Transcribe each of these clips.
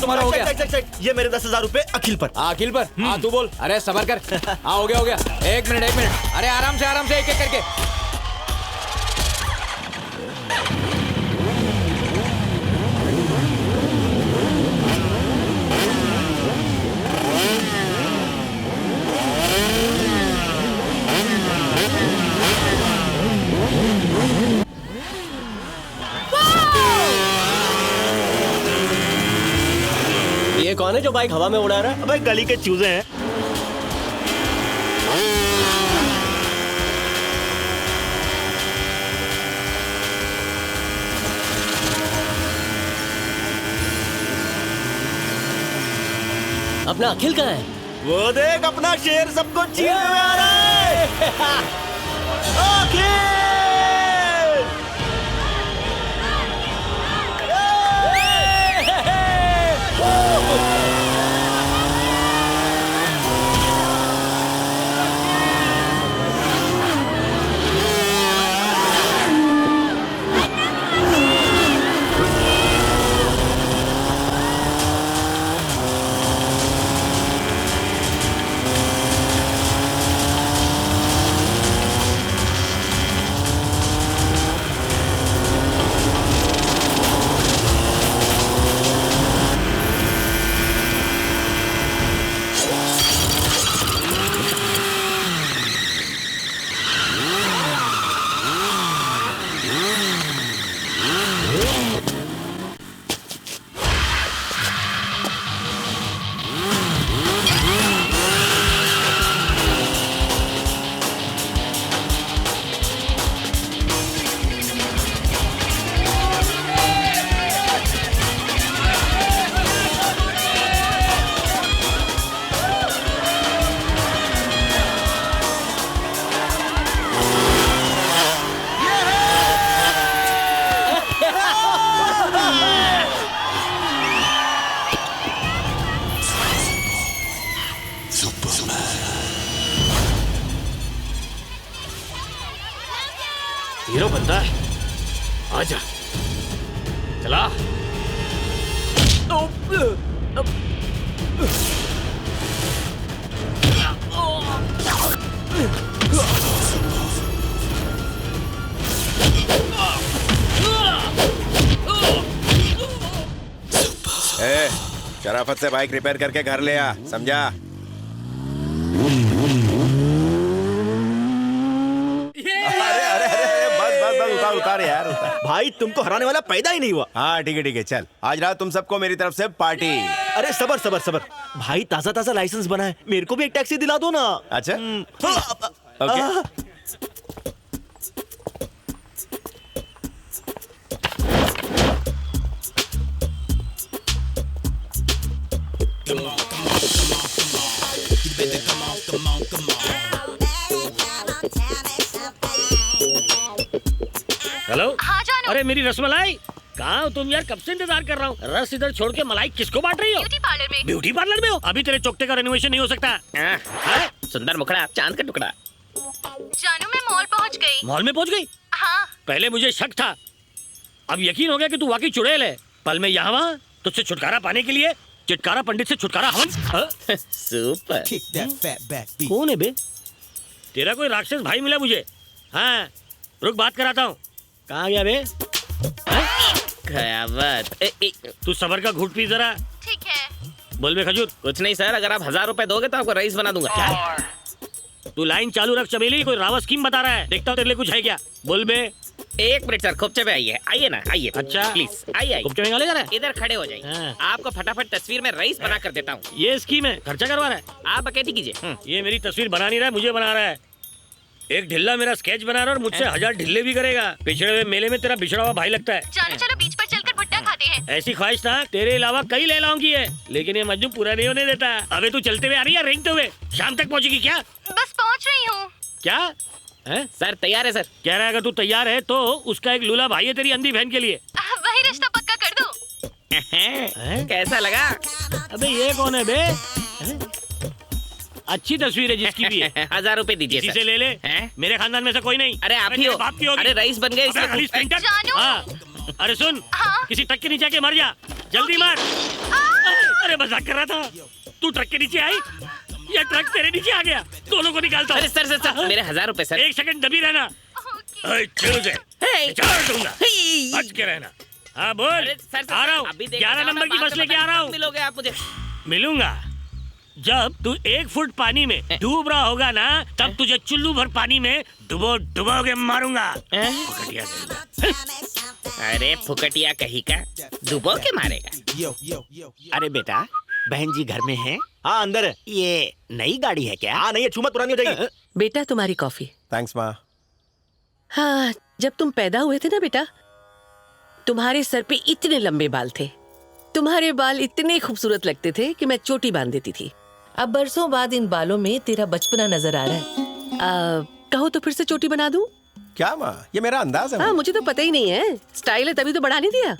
तुम्हारा हो गया। ये मेरे 10,000 रुपए अखिल पर। अखिल पर? हाँ तू बोल। अरे सबर कर। हाँ हो गया। एक मिनट। अरे आराम से एक एक करके। ये कौन है जो बाइक हवा में उड़ा रहा है? अबे गली के चूजे हैं। अपना अखिल कहाँ है? वो देख अपना शेर सबको चीरने में आ रहा है। अखिल! हीरो बनता है। आजा चला। शराफत से बाइक रिपेयर करके घर ले आ, समझा? अरे उतार यार उतार। भाई तुमको हराने वाला पैदा ही नहीं हुआ। हाँ ठीक है चल, आज रात तुम सबको मेरी तरफ से पार्टी। अरे सबर भाई, ताजा लाइसेंस बना है, मेरे को भी एक टैक्सी दिला दो ना। अच्छा ओके। हेलो। हाँ जानू। अरे मेरी रसमलाई कहाँ हो तुम यार? कब से इंतजार कर रहा हूँ। रस इधर छोड़ के मलाई किसको बांट रही हो? ब्यूटी पार्लर में। ब्यूटी पार्लर में हो? अभी तेरे चोकटे का रेनोवेशन नहीं हो सकता। सुंदर मुखड़ा, चांद का टुकड़ा। जानू मैं मॉल पहुँच गई। मॉल में पहुँच गई? हाँ। पहले मुझे शक था, अब यकीन हो गया कि तू वाकई चुड़ैल है। पल में यहाँ वहाँ तुझसे छुटकारा पाने के लिए चिटकारा पंडित से छुटकारा हवन। सुपर। कौन है बे? तेरा कोई राक्षस भाई मिला मुझे। हाँ रुक बात कराता हूँ। कहाँ गया बे? कयामत। तू सबर का घूट पी जरा। ठीक है। बोल बे खजूर। कुछ नहीं सर, अगर आप 1000 रुपए दोगे तो आपको रईस बना दूंगा। क्या? तू लाइन चालू रख चमेली, कोई रावत स्कीम बता रहा है। देखता हूँ तेरे लिए कुछ है क्या। बोल बे। एक मिनट सर, खोपचे पे आइए। आइए ना, आइए। अच्छा प्लीज आइए। खोपचे में गाले जा रहा है? इधर खड़े हो जाइए। हाँ। आपको फटाफट तस्वीर में रईस बना कर देता हूँ। ये स्कीम है, खर्चा करवा रहा है। आप बकैती कीजिए। ये मेरी तस्वीर बना नहीं रहा है, मुझे बना रहा है। एक ढिल्ला मेरा स्केच बना रहा है और मुझसे 1000 ढिल्ले भी करेगा। पिछड़े हुए मेले में तेरा बिछड़ा हुआ भाई लगता है। जानू चलो बीच पर चलकर भुट्टा खाते हैं। ऐसी ख्वाहिश था तेरे अलावा कई लैलाओं की है, लेकिन ये मजनू पूरा नहीं होने देता। अबे तू चलते हुए आ रही है, रेंगते हुए शाम तक पहुंचेगी क्या? बस पहुंच रही हूँ। क्या है? सर तैयार है सर। कह रहा है अगर तू तैयार है तो उसका एक लूला भाई है तेरी अंधी बहन के लिए। वही रिश्ता पक्का कर दो। कैसा लगा? अबे ये कौन है बे? अच्छी तस्वीर है जिसकी भी है। 1000 रुपए दीजिए किसी सर। से ले ले। मेरे खानदान में से कोई नहीं। अरे आप ही हो। बाप की होगी। अरे रईस बन गए इसलिए। खाली स्प्रिंटर। जानू। हाँ। अरे सुन, हाँ? किसी ट्रक के नीचे आके मर जा, जल्दी मर। अरे मजाक कर रहा था। तू ट्रक के नीचे आई या ट्रक तेरे नीचे आ गया? दोनों को निकालता हूँ। अरे सर मेरे 1000 रुपए सर। एक सेकंड दबी रहना। चूज है, चार दूंगा, बच के रहना। हाँ बोल। अरे सर आ रहा हूँ, अभी 11 नंबर की बस लेके आ रहा हूँ। मिलोगे आप मुझे? मिलूंगा जब तू 1 फुट पानी में डूब रहा होगा ना, तब तुझे चुल्लू भर पानी में डुबो डुबो के मारूंगा। फुकटिया कहेगा। अरे फुकटिया कहीं का, डुबो के मारेगा। अरे बेटा, बहन जी घर में हैं? हाँ अंदर है। ये नई गाड़ी है क्या? हाँ नहीं, छूमत पुरानी हो जाएगी। बेटा तुम्हारी कॉफी। थैंक्स माँ। हाँ, जब तुम पैदा हुए थे ना बेटा, तुम्हारे सर पे इतने लंबे बाल थे, तुम्हारे बाल इतने खूबसूरत लगते थे कि मैं चोटी बांध देती थी। अब बरसों बाद इन बालों में तेरा बचपना नजर आ रहा है। कहो तो फिर से चोटी बना दूं? क्या माँ, ये मेरा अंदाज है हाँ, माँ। मुझे तो पता ही नहीं है, स्टाइल है तभी तो बढ़ा नहीं दिया।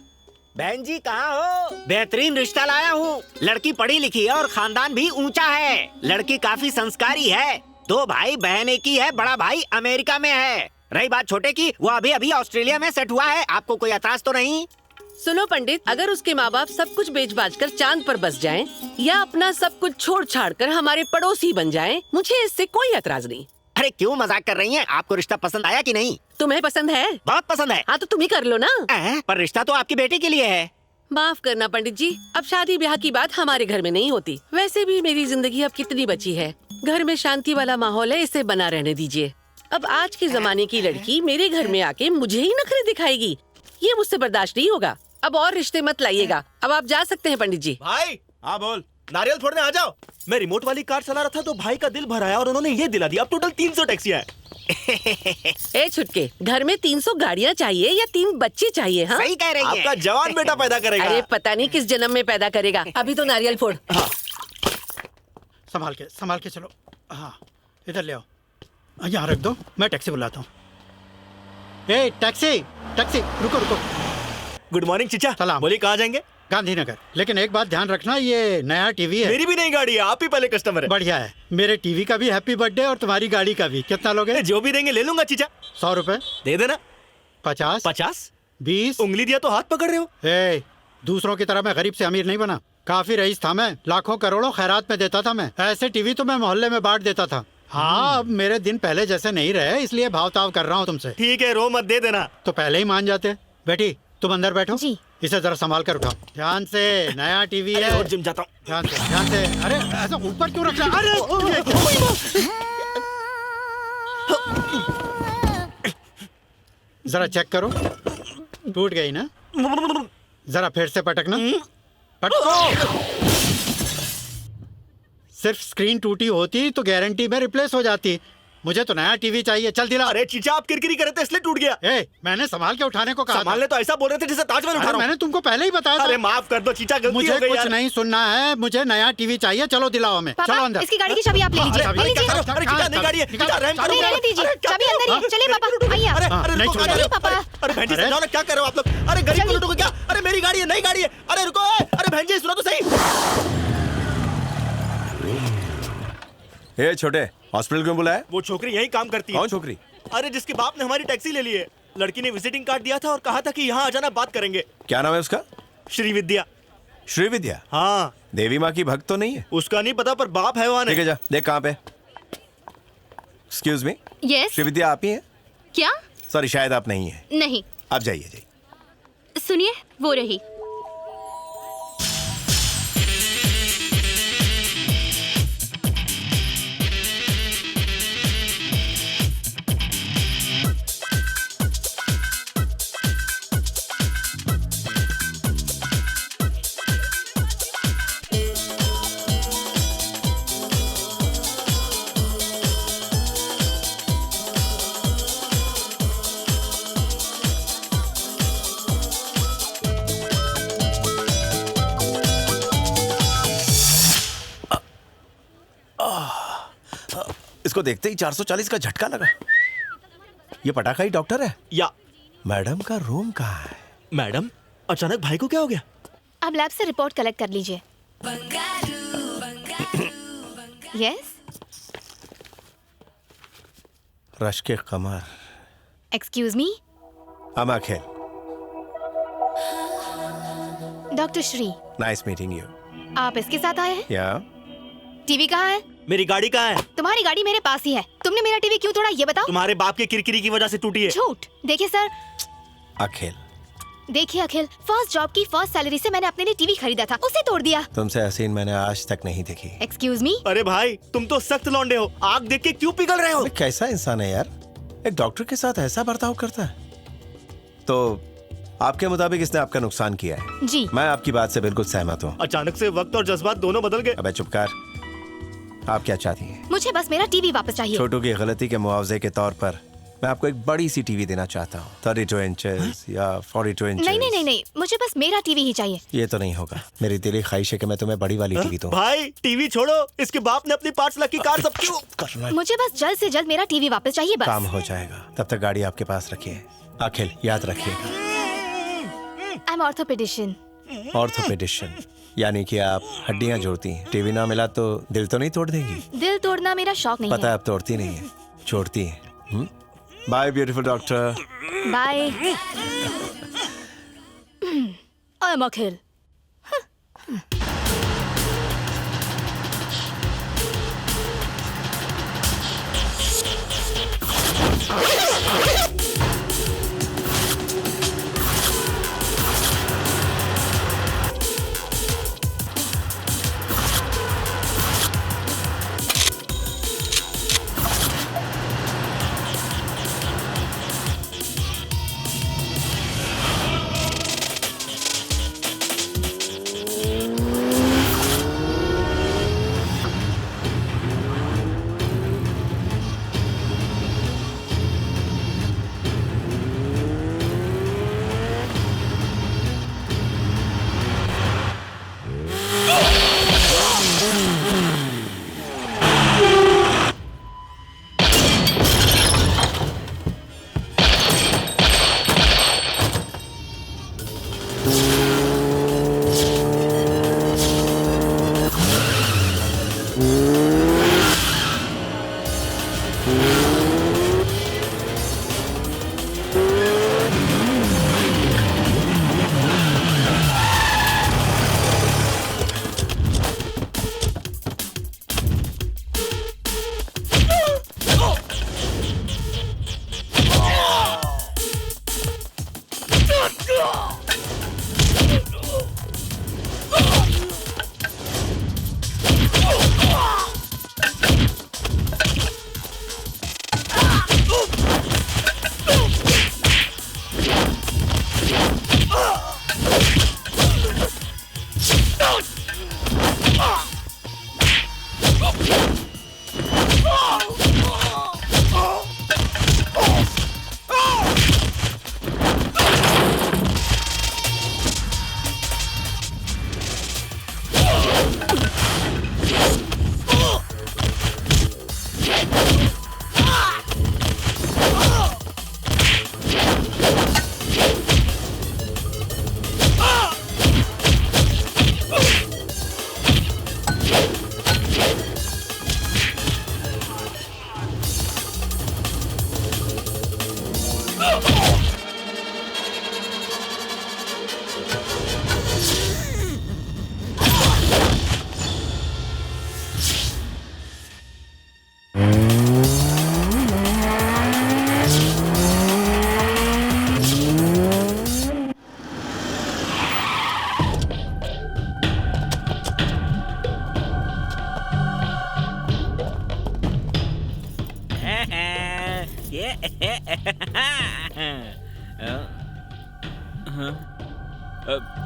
बहन जी कहाँ हो? बेहतरीन रिश्ता लाया हूँ। लड़की पढ़ी लिखी है और खानदान भी ऊंचा है। लड़की काफी संस्कारी है। 2 भाई बहन एक ही है, बड़ा भाई अमेरिका में है। रही बात छोटे की, वो अभी अभी ऑस्ट्रेलिया में सेट हुआ है। आपको कोई एतराज तो नहीं? सुनो पंडित, अगर उसके माँ बाप सब कुछ बेच बाच कर चांद पर बस जाएं, या अपना सब कुछ छोड़ छाड़ कर हमारे पड़ोसी बन जाएं, मुझे इससे कोई एतराज नहीं। अरे क्यों मजाक कर रही हैं? आपको रिश्ता पसंद आया कि नहीं? तुम्हें पसंद है? बहुत पसंद है। हाँ तो तुम ही कर लो ना। पर रिश्ता तो आपकी बेटी के लिए है। माफ करना पंडित जी, अब शादी ब्याह की बात हमारे घर में नहीं होती। वैसे भी मेरी जिंदगी अब कितनी बची है, घर में शांति वाला माहौल है, इसे बना रहने दीजिए। अब आज के जमाने की लड़की मेरे घर में आके मुझे ही नखरे दिखाएगी, ये मुझसे बर्दाश्त नहीं होगा। अब और रिश्ते मत लाइएगा, अब आप जा सकते हैं पंडित जी। भाई हाँ बोल। नारियल फोड़ने आ जाओ। मैं रिमोट वाली कार चला रहा था तो भाई का दिल भर आया और उन्होंने ये दिला दिया। अब टोटल 300 टैक्सियां हैं। ए छुटके, घर में 300 गाड़ियाँ चाहिए या 3 बच्चे चाहिए? हाँ सही कह रही है। आपका जवान बेटा पैदा करेगा। अरे पता नहीं किस जन्म में पैदा करेगा। अभी तो नारियल फोड़। संभाल के चलो। हाँ इधर ले आओ, यहाँ रख दो, मैं टैक्सी बुलाता हूँ। ए टैक्सी, रुको। गुड मॉर्निंग चीचा। सलाम। बोलिए कहाँ जाएंगे? गांधीनगर। लेकिन एक बात ध्यान रखना, ये नया टीवी है। मेरी भी नई गाड़ी है, आप ही पहले कस्टमर है। बढ़िया है। मेरे टीवी का भी हैप्पी बर्थडे और तुम्हारी गाड़ी का भी। कितना लोगे? जो भी देंगे ले लूंगा चीचा। 100 रुपए। दे देना। 50, 20 उंगली दिया तो हाथ पकड़ रहे हो। ए, दूसरों की तरह मैं गरीब से अमीर नहीं बना। काफी रईस था मैं, लाखों करोड़ों खैरात में देता था मैं। ऐसे टीवी तो मैं मोहल्ले में बांट देता था। हाँ, अब मेरे दिन पहले जैसे नहीं रहे, इसलिए भाव ताव कर रहा हूँ तुमसे। ठीक है, रो मत, दे देना। तो पहले ही मान जाते। बेटी तुम अंदर बैठो जी। इसे जरा संभाल कर उठाओ ध्यान से। नया टीवी है। और जिम जाता हूँ। ध्यान से। अरे ऐसा ऊपर क्यों रखा? अरे जरा चेक करो, टूट गई ना? जरा फिर से पटकना। पटको। सिर्फ स्क्रीन टूटी होती तो गारंटी में रिप्लेस हो जाती। मुझे तो नया टीवी चाहिए, चल दिला। अरे चीचा आप किरकिरी करे थे इसलिए टूट गया। ए, मैंने संभाल के उठाने को कहा। संभालने तो ऐसा बोल रहे थे जैसे ताजमहल उठा रहा हूं। मैंने तुमको पहले ही बताया था। अरे माफ कर दो चीचा, गलती मुझे हो गई कुछ यार। नहीं सुनना है, मुझे नया टीवी चाहिए। चलो दिलाओ हमें। पापा, चलो अंदर। इसकी गाड़ी की चाबी आप ले लीजिए। चाबी ले लीजिए। अरे चीचा नई गाड़ी है, चीचा रहम करो। नहीं रहने दीजिए, चाबी अंदर ही है। चलिए पापा, आइए आप। अरे नहीं रुको, छोड़ना। अरे पापा। अरे बहन जी समझाओ ना, क्या कर रहे हो आप लोग? अरे गरीब को लूटोगे क्या? अरे मेरी गाड़ी है, नई गाड़ी है। अरे रुको, अरे बहन जी सुनो तो सही। ए छोटे, हॉस्पिटल क्यों बुलाया? वो छोकरी यही काम करती है। कौन छोकरी? अरे जिसके बाप ने हमारी टैक्सी ले ली है। लड़की ने विजिटिंग कार्ड दिया था और कहा था कि यहाँ आ जाना, बात करेंगे। क्या नाम है उसका? श्रीविद्या। श्रीविद्या? हाँ। देवी माँ की भक्त तो नहीं है? उसका नहीं पता पर बाप है वहाँ। ठीक है, जा देख कहाँ पे। Excuse me, yes. श्रीविद्या आप ही हैं? क्या? सॉरी, शायद आप नहीं हैं। नहीं। आप जाइए। सुनिए, वो रही। इसको देखते ही 440 का झटका लगा। ये पटाखा ही डॉक्टर है या मैडम का रूम कहाँ है? मैडम, अचानक भाई को क्या हो गया? आप लैब से रिपोर्ट कलेक्ट कर लीजिए। यस। रश के कमर। एक्सक्यूज मी, अमा खेल। Doctor Shri. Nice meeting you. आप इसके साथ आए हैं? या टीवी कहाँ है? मेरी गाड़ी कहाँ है? तुम्हारी गाड़ी मेरे पास ही है। तुमने मेरा टीवी क्यों तोड़ा ये बताओ। तुम्हारे बाप के किरकिरी की वजह से टूटी है। झूठ। देखिए सर, अखिल, देखिए अखिल, फर्स्ट जॉब की फर्स्ट सैलरी से मैंने अपने लिए टीवी खरीदा था, उसे तोड़ दिया। तुमसे हसीन मैंने आज तक नहीं देखी। Excuse me. अरे भाई, तुम तो सख्त लौंडे हो। आग देख के क्यों पिघल रहे हो? अबे कैसा इंसान है यार, एक डॉक्टर के साथ ऐसा बर्ताव करता है। तो आपके मुताबिक इसने आपका नुकसान किया है? जी। मैं आपकी बात से बिल्कुल सहमत हूँ। अचानक से वक्त और जज्बात दोनों बदल गए। अबे चुप कर। आप क्या चाहती हैं? मुझे बस मेरा टीवी वापस चाहिए। छोटू की गलती के मुआवजे के तौर पर मैं आपको एक बड़ी सी टीवी देना चाहता हूँ, 32 इंचेस या 42 इंचेस। नहीं नहीं नहीं नहीं, मुझे बस मेरा टीवी ही चाहिए। ये तो नहीं होगा। मेरी दिली ख्वाहिश है कि मैं तुम्हें बड़ी वाली टीवी दूँ। भाई टीवी छोड़ो, इसके बाप ने अपनी पार्ट्स लकी कार सब क्यों करना मुझे बस जल्द से जल्द मेरा टीवी वापस चाहिए बस। काम हो जाएगा, तब तक गाड़ी आपके पास रखिए। अखिल, याद रखिएगा। I am orthopaedician. ऑर्थोपेडिशियन यानी कि आप हड्डियां जोड़ती हैं। टीवी ना मिला तो दिल तो नहीं तोड़ देंगी? दिल तोड़ना मेरा शौक नहीं पता है है। आप तोड़ती नहीं है, जोड़ती है। Bye beautiful doctor. Bye. I am Akhil.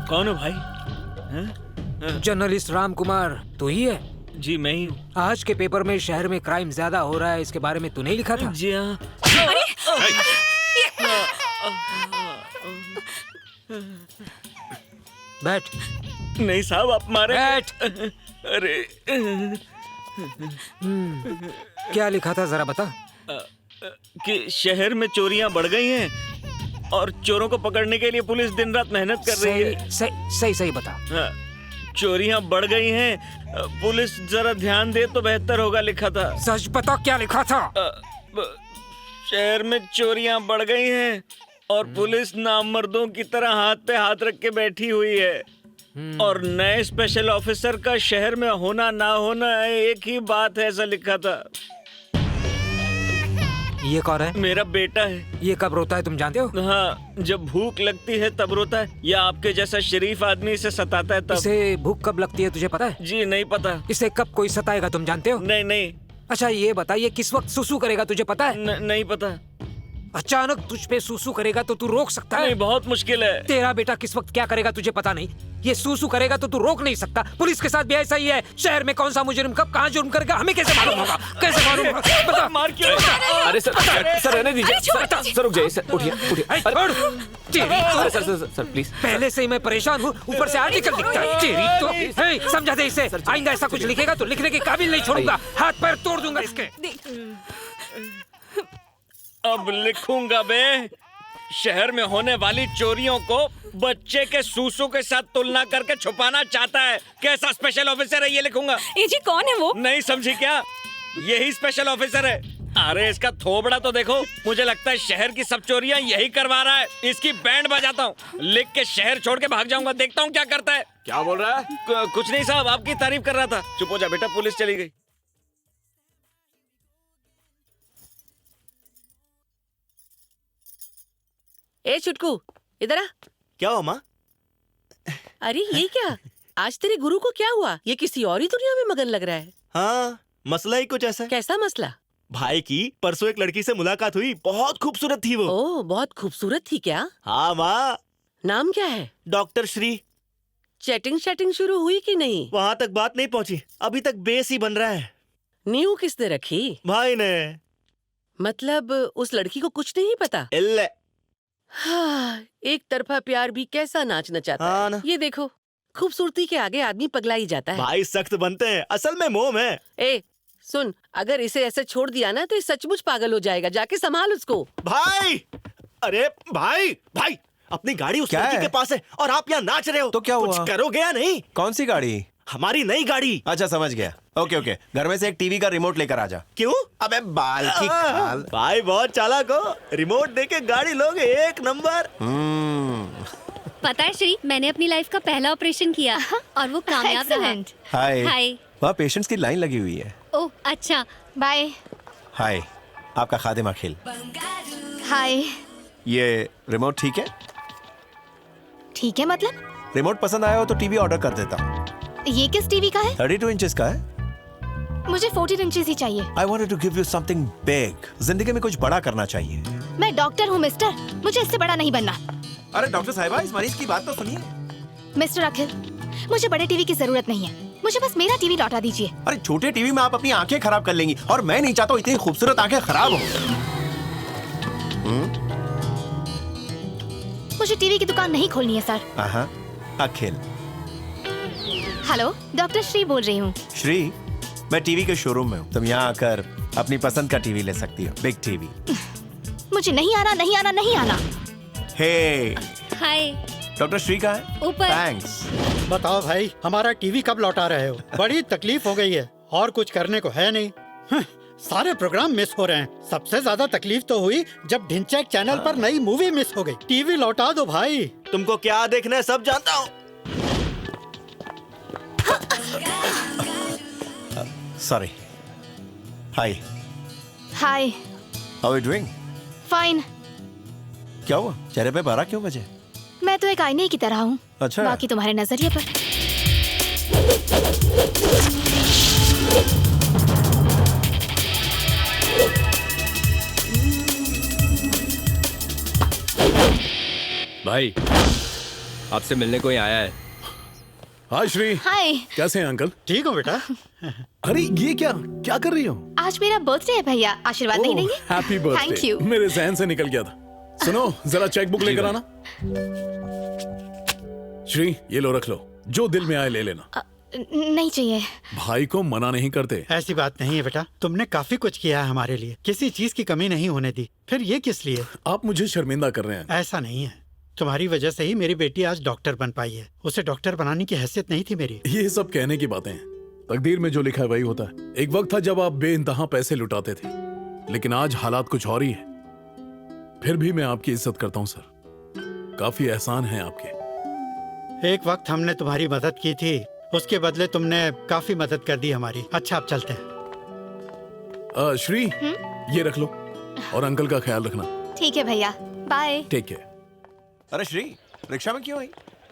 कौन हो भाई? जर्नलिस्ट राम कुमार तू ही है? जी मैं ही हूँ। आज के पेपर में शहर में क्राइम ज्यादा हो रहा है, इसके बारे में तूने लिखा था? जी हाँ। बैठ। नहीं साहब, आप मारे। बैठ। अरे क्या लिखा था जरा बता। कि शहर में चोरियां बढ़ गई हैं और चोरों को पकड़ने के लिए पुलिस दिन रात मेहनत कर रही है। सही बता। हाँ, चोरियां बढ़ गई हैं, पुलिस जरा ध्यान दे तो बेहतर होगा, लिखा था। सच बता क्या लिखा था? शहर में चोरियां बढ़ गई हैं और पुलिस नामर्दों की तरह हाथ पे हाथ रख के बैठी हुई है। और नए स्पेशल ऑफिसर का शहर में होना ना होना एक ही बात है, ऐसा लिखा था। ये कौन है? मेरा बेटा है। ये कब रोता है तुम जानते हो? हाँ, जब भूख लगती है तब रोता है, या आपके जैसा शरीफ आदमी इसे सताता है तब। इसे भूख कब लगती है तुझे पता है? जी नहीं पता। इसे कब कोई सताएगा तुम जानते हो? नहीं नहीं। अच्छा ये बता, ये किस वक्त सुसु करेगा तुझे पता है? नहीं पता। अचानक तुझ पे सुसु करेगा तो तू रोक सकता है? नहीं, बहुत मुश्किल है। तेरा बेटा किस वक्त क्या करेगा तुझे पता नहीं। ये सुसु करेगा तो तू रोक नहीं सकता। पुलिस के साथ भी ऐसा ही है। शहर में कौन सा मुजरिम कब कहाँ जुर्म करेगा हमें कैसे मालूम होगा? कैसे मालूम होगा? बता। मार क्यों? अरे सर रहने दीजिए। सर रुक जाइए सर, उठिए उठिए। अरे सर प्लीज। पहले से ही मैं परेशान हूँ, ऊपर से आर्टिकल लिखता है। तेरी तो हे, समझा दे इसे। आइंदा ऐसा कुछ लिखेगा तो लिखने के काबिल नहीं छोड़ूंगा, हाथ पैर तोड़ दूंगा इसके। अब लिखूंगा बे। शहर में होने वाली चोरियों को बच्चे के सूसू के साथ तुलना करके छुपाना चाहता है। कैसा स्पेशल ऑफिसर है ये लिखूंगा। ये जी कौन है वो? नहीं समझी क्या? यही स्पेशल ऑफिसर है। अरे इसका थोबड़ा तो देखो। मुझे लगता है शहर की सब चोरियां यही करवा रहा है। इसकी बैंड बजाता हूँ, लिख के शहर छोड़ के भाग जाऊंगा। देखता हूँ क्या करता है। क्या बोल रहा है? कुछ नहीं साहब, आपकी तारीफ कर रहा था। चुप हो जा बेटा, पुलिस चली गई। ए छुटकू, इधर आ। क्या हुआ माँ? अरे ये क्या, आज तेरे गुरु को क्या हुआ? ये किसी और ही दुनिया में मगन लग रहा है। हाँ, मसला ही कुछ ऐसा है। कैसा मसला? भाई की परसों एक लड़की से मुलाकात हुई, बहुत खूबसूरत थी वो। ओह, बहुत खूबसूरत थी क्या? हाँ माँ। नाम क्या है? डॉक्टर श्री। चैटिंग शुरू हुई कि नहीं? वहाँ तक बात नहीं पहुँची, अभी तक बेस ही बन रहा है। नींव किसने रखी? भाई ने। मतलब उस लड़की को कुछ नहीं पता? हाँ, एक तरफा प्यार भी कैसा नाच नचाता है। ना? ये देखो, खूबसूरती के आगे आदमी पगला ही जाता है। भाई सख्त बनते हैं, असल में मोम है। ए सुन, अगर इसे ऐसे छोड़ दिया ना तो ये सचमुच पागल हो जाएगा। जाके संभाल उसको। भाई, अरे भाई भाई, अपनी गाड़ी उस लड़की के पास है और आप यहाँ नाच रहे हो। तो क्या हुआ? कुछ करोगे या नहीं? कौन सी गाड़ी? हमारी नई गाड़ी। अच्छा समझ गया। ओके, घर में से एक टीवी का रिमोट लेकर आ जा। क्यों? अबे बाल की खाल। भाई बहुत चालाक हो, रिमोट देके गाड़ी लोगे, एक नंबर। पता है श्री, मैंने अपनी लाइफ का पहला ऑपरेशन किया और वो कामयाब रहा। हाय। हाय। वहाँ पेशेंट्स की लाइन लगी हुई है। ओह अच्छा, बाय। हाय, आपका खादिम अखिल। हाय। ये रिमोट ठीक है? ठीक है मतलब? रिमोट पसंद आया हो तो टीवी ऑर्डर कर देता हूँ। ये किस टीवी का है? 32 इंचेस का है। मुझे 14 इंचेस ही चाहिए। I wanted to give you something big. जिंदगी में कुछ बड़ा करना चाहिए। मैं डॉक्टर हूँ मिस्टर, मुझे इससे बड़ा नहीं बनना। अरे डॉक्टर साहिबा, इस मरीज की बात तो सुनिए। मिस्टर अखिल, मुझे बड़े टीवी की जरूरत नहीं है, मुझे बस मेरा टीवी लौटा दीजिए। अरे छोटे टीवी में आप अपनी आंखें खराब कर लेंगी और मैं नहीं चाहता इतनी खूबसूरत आंखें खराब हो। मुझे टीवी की दुकान नहीं खोलनी है सर। अखिल। हेलो, डॉक्टर श्री बोल रही हूँ। श्री, मैं टीवी के शोरूम में हूँ। तुम यहाँ आकर अपनी पसंद का टीवी ले सकती हो, बिग टीवी। मुझे नहीं आना। हे हाय। डॉक्टर श्री कहाँ है? ऊपर। थैंक्स। बताओ भाई, हमारा टीवी कब लौटा रहे हो? बड़ी तकलीफ हो गई है और कुछ करने को है नहीं। सारे प्रोग्राम मिस हो रहे हैं। सबसे ज्यादा तकलीफ तो हुई जब ढिंचैक चैनल पर नई मूवी मिस हो गई। टीवी लौटा दो भाई। तुमको क्या देखना है सब जानता हूँ। Sorry. Hi. Hi. How are you doing? Fine. क्या हुआ? चेहरे पे 12 क्यों बजे? मैं तो एक आईने की तरह हूँ। अच्छा। बाकी तुम्हारे नजरिए पर। भाई, आपसे मिलने कोई आया है। हाय श्री। हाय। कैसे हैं अंकल? ठीक हो बेटा। अरे ये क्या कर रही हो? आज मेरा बर्थडे है भैया, आशीर्वाद नहीं देंगे? Happy birthday. Thank you. मेरे जहन से निकल गया था। सुनो, जरा चेक बुक लेकर आना। श्री, ये लो, रख लो, जो दिल में आए ले लेना। नहीं चाहिए। भाई को मना नहीं करते। ऐसी बात नहीं है बेटा, तुमने काफी कुछ किया है हमारे लिए, किसी चीज की कमी नहीं होने दी। फिर ये किस लिए? आप मुझे शर्मिंदा कर रहे हैं। ऐसा नहीं है, तुम्हारी वजह से ही मेरी बेटी आज डॉक्टर बन पाई है। उसे डॉक्टर बनाने की हैसियत नहीं थी मेरी। ये सब कहने की बातें हैं। तकदीर में जो लिखा है वही होता है। एक वक्त था जब आप बेइंतहा पैसे लुटाते थे, लेकिन आज हालात कुछ और ही है। फिर भी मैं आपकी इज्जत करता हूँ सर, काफी एहसान है आपके। एक वक्त हमने तुम्हारी मदद की थी, उसके बदले तुमने काफी मदद कर दी हमारी। अच्छा अब चलते हैं। श्री ये रख लो और अंकल का ख्याल रखना। ठीक है भैया, बाय। ठीक है। अरे श्री, रिक्शा में क्यों आई?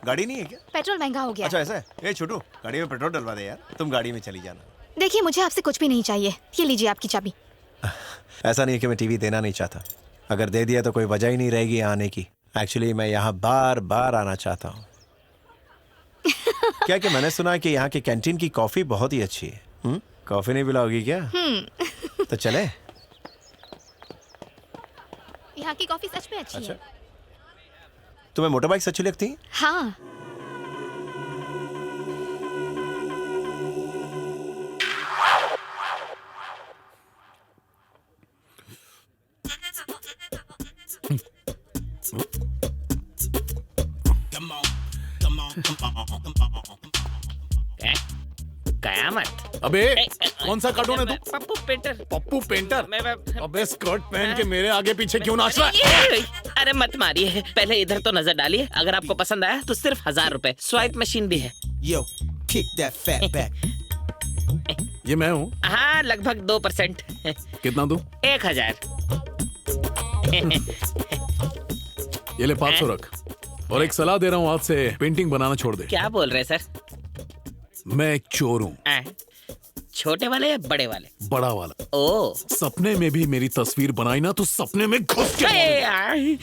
गाड़ी नहीं है क्या? पेट्रोल महंगा हो गया। अच्छा ऐसा है? ए छोटू, गाड़ी में पेट्रोल डलवा दे यार। तुम गाड़ी में चली जाना। देखिए मुझे आपसे कुछ भी नहीं चाहिए, ये लीजिए आपकी चाबी। ऐसा नहीं है कि मैं टीवी देना नहीं चाहता, अगर दे दिया तो कोई वजह ही नहीं रहेगी आने की। एक्चुअली मैं यहाँ बार बार आना चाहता हूँ। क्या कि मैंने सुना है कि यहाँ की कैंटीन की कॉफी बहुत ही अच्छी है। कॉफी नहीं पिलाओगी क्या? तो चले। यहाँ की कॉफी सच में अच्छी है। तुम्हें मोटर बाइक अच्छी लगती है? हाँ। कयामत। अबे कौन सा कार्टून है तू? पप्पू पेंटर। पप्पू पेंटर? अबे स्कर्ट पहन के मेरे आगे पीछे क्यों नाच रहा है? अरे मत मारिए, पहले इधर तो नजर डालिए। अगर आपको पसंद आया तो सिर्फ 1000 रुपए। स्वाइप मशीन भी है। Yo, kick that fat back. ये मैं हूँ। हाँ लगभग 2%। कितना दूं? 1000। ये ले 500 रख। और एक सलाह दे रहा हूँ, आज से पेंटिंग बनाना छोड़ दे। क्या बोल रहे सर? मैं एक चोर हूँ। छोटे वाले या बड़े वाले? बड़ा वाला। ओ। सपने में भी मेरी तस्वीर बनाई ना तो सपने में घुस के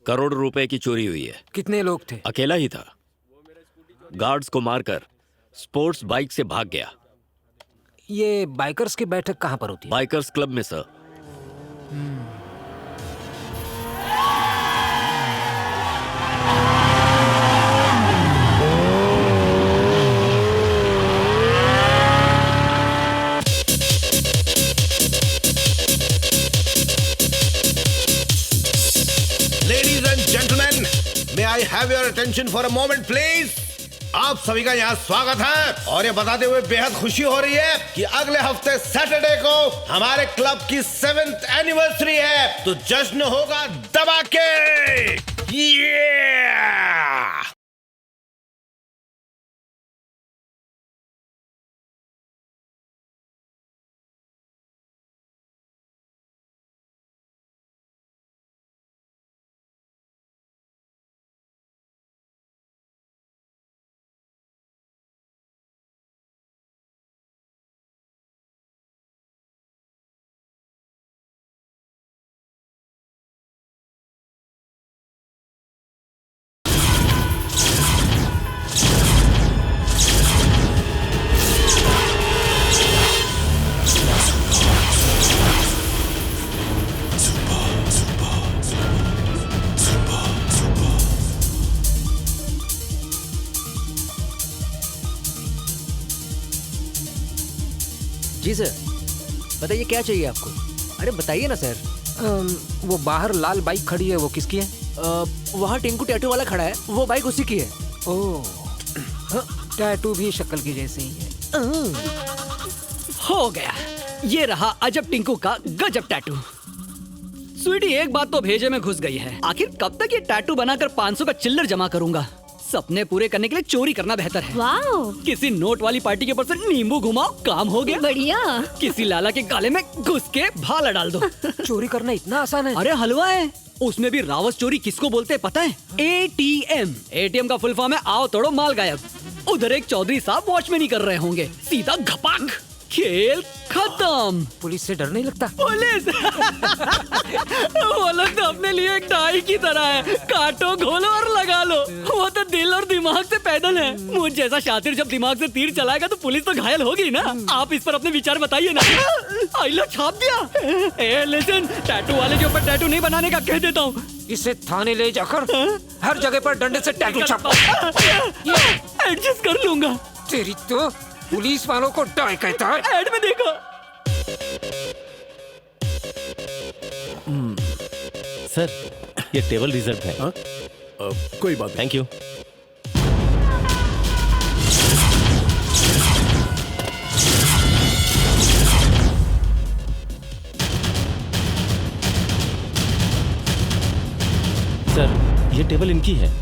करोड़ रुपए की चोरी हुई है। कितने लोग थे? अकेला ही था। गार्ड्स को मारकर स्पोर्ट्स बाइक से भाग गया। ये बाइकर्स की बैठक कहाँ पर होती है? बाइकर्स क्लब में sir. Ladies and gentlemen, may I have your attention for a moment, please? आप सभी का यहाँ स्वागत है और ये बताते हुए बेहद खुशी हो रही है कि अगले हफ्ते सैटरडे को हमारे क्लब की 7th एनिवर्सरी है, तो जश्न होगा दबा के। जी सर, बताइए क्या चाहिए आपको? अरे बताइए ना सर। वो बाहर लाल बाइक खड़ी है, वो किसकी है? वहाँ टिंकू टैटू वाला खड़ा है, वो बाइक उसी की है। ओह, टैटू भी शक्ल की जैसे ही है। हो गया, ये रहा अजब टिंकू का गजब टैटू। स्वीटी एक बात तो भेजे में घुस गई है, आखिर कब तक ये टैटू बनाकर 500 का चिल्लर जमा करूंगा? सपने पूरे करने के लिए चोरी करना बेहतर है। वाओ! किसी नोट वाली पार्टी के ऊपर से नींबू घुमाओ, काम हो गया। बढ़िया। किसी लाला के गाले में घुस के भाला डाल दो। चोरी करना इतना आसान है? अरे हलवा है, उसमें भी रावत चोरी किसको बोलते हैं पता है? ATM। ATM का फुल फॉर्म है आओ तोड़ो माल गायब। उधर एक चौधरी साहब वॉचमैनी कर रहे होंगे, सीधा घपाक खेल खत्म। पुलिस से डर नहीं लगता? पुलिस वो लोग तो अपने लिए एक डाई की तरह है, काटो घोलो और लगा लो। वो तो दिल और दिमाग से पैदल है। मुझ जैसा शातिर जब दिमाग से तीर चलाएगा तो पुलिस तो घायल होगी ना। आप इस पर अपने विचार बताइए ना। आइलो छाप दिया। ए लिसन, टैटू वाले के ऊपर टैटू नहीं बनाने का कह देता हूँ। इसे थाने ले जाकर हर जगह पर डंडे से टैटू छापो। एडजस्ट कर लूंगा। तेरी तो पुलिस वालों को डाई कहता है। एड में देखो। सर, ये टेबल रिजर्व है। कोई बात नहीं। Thank you. सर, ये टेबल इनकी है।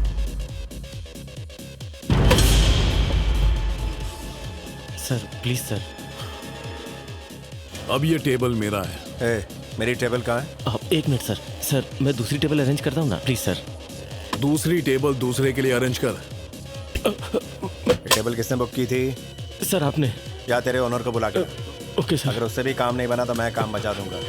Sir please sir. अब ये टेबल मेरा है। मेरी टेबल कहाँ है? आप एक मिनट सर। सर मैं दूसरी टेबल अरेंज करता हूँ ना, प्लीज सर। दूसरी टेबल दूसरे के लिए अरेंज कर। टेबल किसने बुक की थी? सर आपने। या तेरे ओनर को बुला के। Okay sir. अगर उससे भी काम नहीं बना तो मैं काम बचा दूंगा।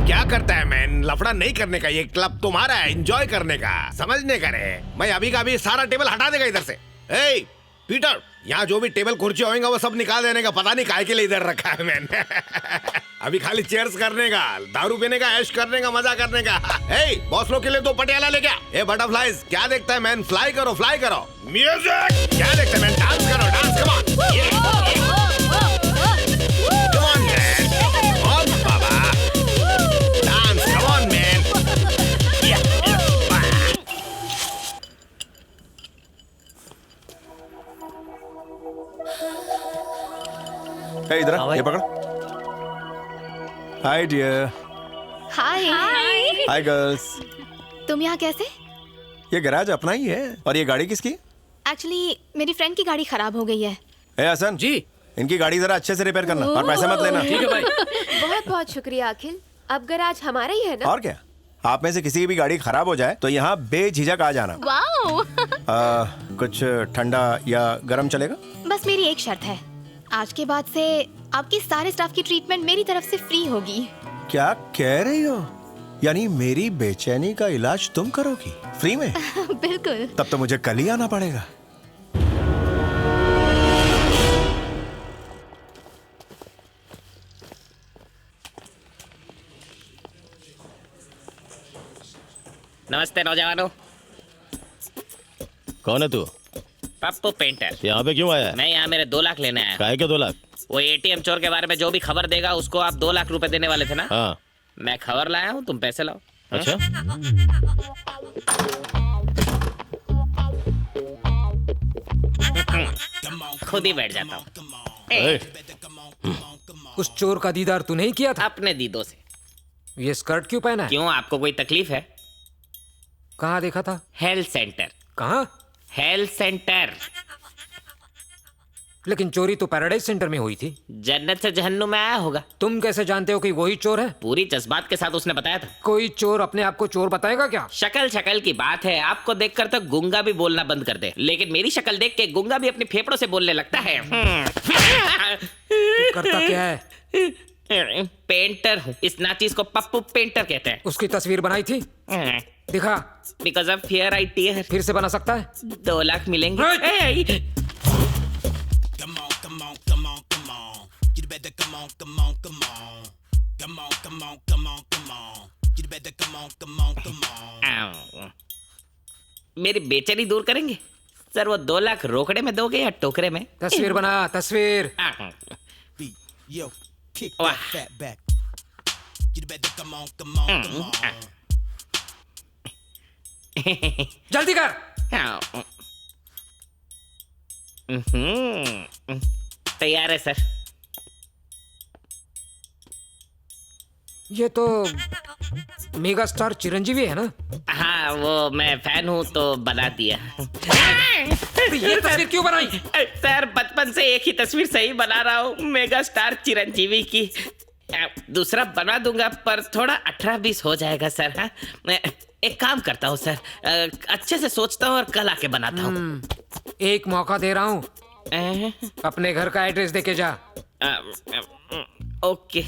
क्या करता है मैन? लफड़ा नहीं करने का, ये क्लब तुम्हारा है, एंजॉय करने का, समझने का रे। मैं अभी का अभी सारा टेबल हटा देगा इधर से। ए पीटर, यहाँ जो भी टेबल कुर्सी होंगे वो सब निकाल देने का। पता नहीं काहे के लिए इधर रखा है मैंने। अभी खाली चेयर्स करने का, दारू पीने का, ऐश करने का, मजा करने का। ए बॉस लोग के लिए 2 पटियाला ले गया। ए बटरफ्लाइज, क्या देखता है मैन? फ्लाई करो, फ्लाई करो। म्यूजिक, क्या देखता है मैन? डांस करो, डांस, कम ऑन। इधर ये पकड़। Hi dear. Hi. Hi girls. तुम यहाँ कैसे? ये गैराज अपना ही है। और ये गाड़ी किसकी? एक्चुअली मेरी फ्रेंड की गाड़ी खराब हो गई है। ए हसन जी, इनकी गाड़ी जरा अच्छे से रिपेयर करना और पैसे मत लेना। ठीक है भाई। बहुत बहुत शुक्रिया अखिल। अब गैराज हमारा ही है ना? और क्या, आप में से किसी की भी गाड़ी खराब हो जाए तो यहाँ बेझिझक आ जाना। वाओ। कुछ ठंडा या गर्म चलेगा? बस मेरी एक शर्त है, आज के बाद से आपकी सारे स्टाफ की ट्रीटमेंट मेरी तरफ से फ्री होगी। क्या कह रही हो? यानी मेरी बेचैनी का इलाज तुम करोगी फ्री में? बिल्कुल। तब तो मुझे कल ही आना पड़ेगा। नमस्ते नौजवानों। कौन है तू? पप्पू पेंटर। यहाँ पे क्यों आया है? मैं यहाँ मेरे 2 लाख लेने आया। काहे के 2 लाख? वो एटीएम चोर के बारे में जो भी खबर देगा उसको आप 2 लाख रुपए देने वाले थे ना? हाँ। मैं खबर लाया हूँ, तुम पैसे लाओ। अच्छा। खुद ही बैठ जाता हूँ। उस चोर का दीदार तू नहीं किया था? अपने दीदों से। ये स्कर्ट क्यों पहना है? क्यों, आपको कोई तकलीफ है? कहाँ देखा था? Health centre. कहाँ? Health centre. लेकिन चोरी तो पैराडाइज सेंटर में हुई थी। जन्नत से जहन्नुम में आया होगा। तुम कैसे जानते हो कि वही चोर है? पूरी जज्बात के साथ उसने बताया था। कोई चोर अपने आप को चोर बताएगा क्या? शक्ल शक्ल की बात है, आपको देखकर तो गुंगा भी बोलना बंद कर दे, लेकिन मेरी शक्ल देख के गुंगा भी अपने फेफड़ों से बोलने लगता है। तू करता क्या है? पेंटर हूँ। इस नाचीज को पप्पू पेंटर कहते हैं। उसकी तस्वीर बनाई थी? दिखा। Because of fear I tear. फिर से बना सकता है? 2 लाख मिलेंगे। मेरी बेचैनी दूर करेंगे सर? वो 2 लाख रोकड़े में दोगे या टोकरे में? तस्वीर बना, तस्वीर। Yo, kick that fat back. You better come on, come on, come on. जल्दी कर। तैयार है सर। ये तो मेगा स्टार चिरंजीवी है ना? हाँ वो मैं फैन हूँ तो बना दिया। ये तस्वीर क्यों बनाई? सर बचपन से एक ही तस्वीर सही बना रहा हूँ, मेगा स्टार चिरंजीवी की। दूसरा बना दूंगा पर थोड़ा 18-20 हो जाएगा सर। हाँ मैं एक काम करता हूँ सर, अच्छे से सोचता हूँ और कल आके बनाता हूँ। एक मौका दे रहा हूँ, अपने घर का एड्रेस देके जा। ओके।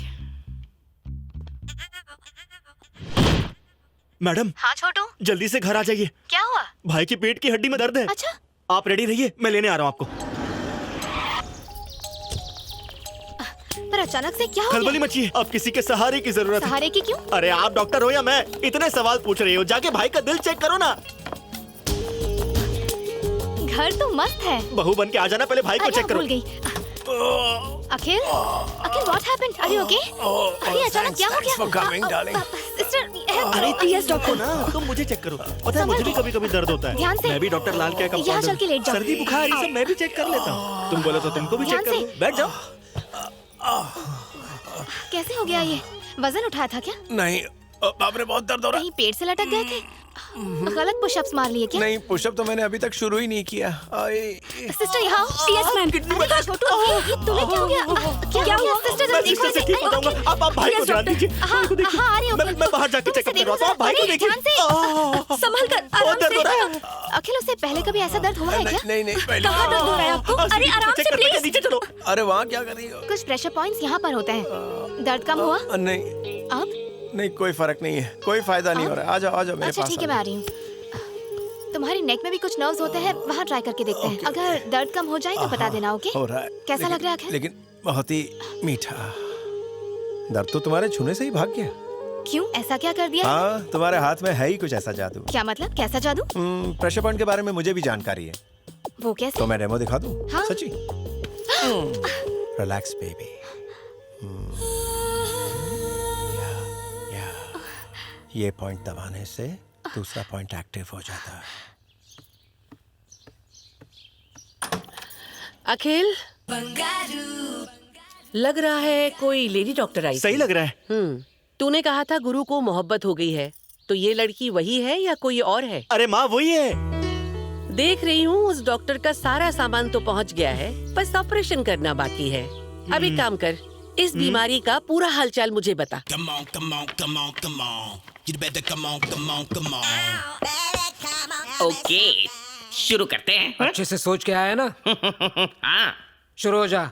मैडम। हाँ छोटू। जल्दी से घर आ जाइए। क्या हुआ? भाई की पेट की हड्डी में दर्द है। अच्छा। आप रेडी रहिए, मैं लेने आ रहा हूँ आपको। पर अचानक से क्या हो खलबली गया? मची है, अब किसी के सहारे की जरूरत है। सहारे की क्यों? अरे आप डॉक्टर हो या मैं, इतने सवाल पूछ रही हो, जाके भाई का दिल चेक करो ना। घर तो मस्त है। बहू बन के आ जाना, पहले भाई को चेक करो। भूल गई। Akhil, Akhil what happened? Are you okay? अरे अचानक क्या हो गया? सिस्टर, अरे यस डॉक्टर ना, तुम मुझे चेक करो। पता है मुझे भी कभी-कभी दर्द होता है। ध्यान से। मैं भी डॉक्टर लाल के यहाँ चल के लेट जाओ। सर्दी बुखार ये सब मैं भी चेक कर लेता हूँ। तुम बोलो तो तुमको भी चेक कर लो। बैठ जाओ। कैसे हो गया ये? वजन उठाया था क्या? नहीं, बाप रे बहुत दर्द हो रहा है। कहीं पेट से लटक गए थे? गलत पुशअप्स मार लिए क्या? नहीं, पुशअप तो मैंने अभी तक शुरू ही नहीं किया। सिस्टर यहाँ आओ। Yes ma'am. छोटू, तुम्हें क्या हो गया? क्या हुआ? सिस्टर मैं सिस्टर से ठीक बताऊंगा। आप भाई को ध्यान दीजिए। हाँ, आ रही हूँ। मैं बाहर जाके चेकअप करवाता हूँ। आप भाई को देखिए। ध्यान से, संभल कर, बहुत दर्द हो रहा है। अखिल उससे पहले कभी ऐसा दर्द हुआ है क्या? नहीं, पहले। कहाँ दर्द हो रहा है आपको? अरे आराम से प्लीज। नीचे चलो। अरे वहाँ क्या कर रही हो? कुछ प्रेशर पॉइंट्स यहाँ पर होते हैं। दर्द कम हुआ? नहीं। अब? नहीं, कोई फर्क नहीं है, कोई फायदा नहीं हो रहा है। आ जाओ मेरे पास। अच्छा ठीक है, मैं आ रही हूँ। तुम्हारी नेक में भी कुछ नर्व्स होते हैं, वहाँ ट्राई करके देखते हैं। अगर दर्द कम हो जाए तो बता देना। ओके? हो रहा है। कैसा लग रहा है? लेकिन बहुत ही मीठा। दर्द तो तुम्हारे छूने से ही भाग गया। क्यों? ऐसा क्या कर दिया? हाँ, तुम्हारे हाथ में है ही कुछ ऐसा जादू। क्या मतलब? कैसा जादू? प्रेशर पॉइंट के बारे में मुझे भी जानकारी है। वो कैसे? तो मैं डेमो दिखा दूं? हाँ? सच्ची? Relax baby. ये पॉइंट दबाने से दूसरा पॉइंट एक्टिव हो जाता है। अखिल, लग रहा है कोई लेडी डॉक्टर आई। सही लग रहा है। तूने कहा था गुरु को मोहब्बत हो गई है, तो ये लड़की वही है या कोई और है? अरे माँ वही है। देख रही हूँ उस डॉक्टर का सारा सामान तो पहुँच गया है, बस ऑपरेशन करना बाकी है। अब एक काम कर, इस बीमारी का पूरा हालचाल मुझे बता। ओके, शुरू करते हैं। अच्छे से सोच के आया ना? हाँ। शुरू हो जा।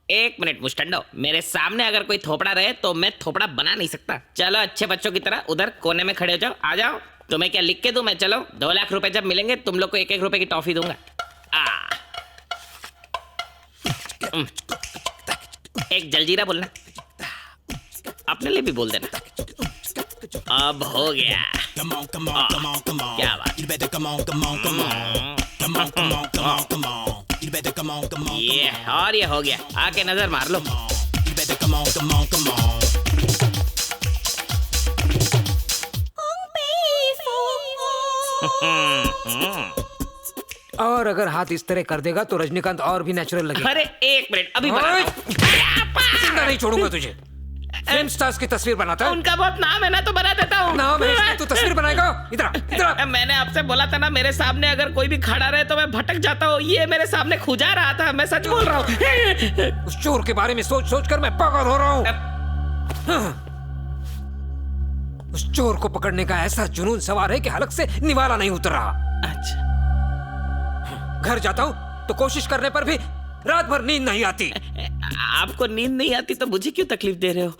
एक मिनट मुस्टंडो, मेरे सामने अगर कोई थोपड़ा रहे तो मैं थोपड़ा बना नहीं सकता। चलो अच्छे बच्चों की तरह उधर कोने में खड़े हो जाओ। आ जाओ। तुम्हें क्या लिख के दूं मैं? चलो 2 लाख रुपए जब मिलेंगे तुम लोग को 1-1 रुपए की टॉफी दूंगा। एक जलजीरा बोलना, अपने लिए भी बोल देना। अब हो गया। क्या बात। ये और ये हो गया। आके नजर मार लो। और अगर हाथ इस तरह कर देगा तो रजनीकांत और भी नेचुरल लगेगा। अरे एक मिनट, अभी जिंदा नहीं छोड़ूंगा तुझे। फिल्म स्टार्स की तस्वीर बनाता है। उनका बहुत नाम है ना, तो बना देता हूँ। नाम है इसलिए तू तस्वीर बनाएगा? इधर। मैंने आपसे बोला था ना, मेरे सामने अगर कोई भी खड़ा रहे तो मैं भटक जाता हूँ। ये मेरे सामने खुजा रहा था, मैं सच बोल रहा हूँ। उस चोर के बारे में सोच सोच कर मैं पागल हो रहा हूँ। उस चोर को पकड़ने का ऐसा जुनून सवार है कि हलक से निवाला नहीं उतर रहा। अच्छा। घर जाता हूँ तो कोशिश करने पर भी रात भर नींद नहीं आती। आपको नींद नहीं आती तो मुझे क्यों तकलीफ दे रहे हो?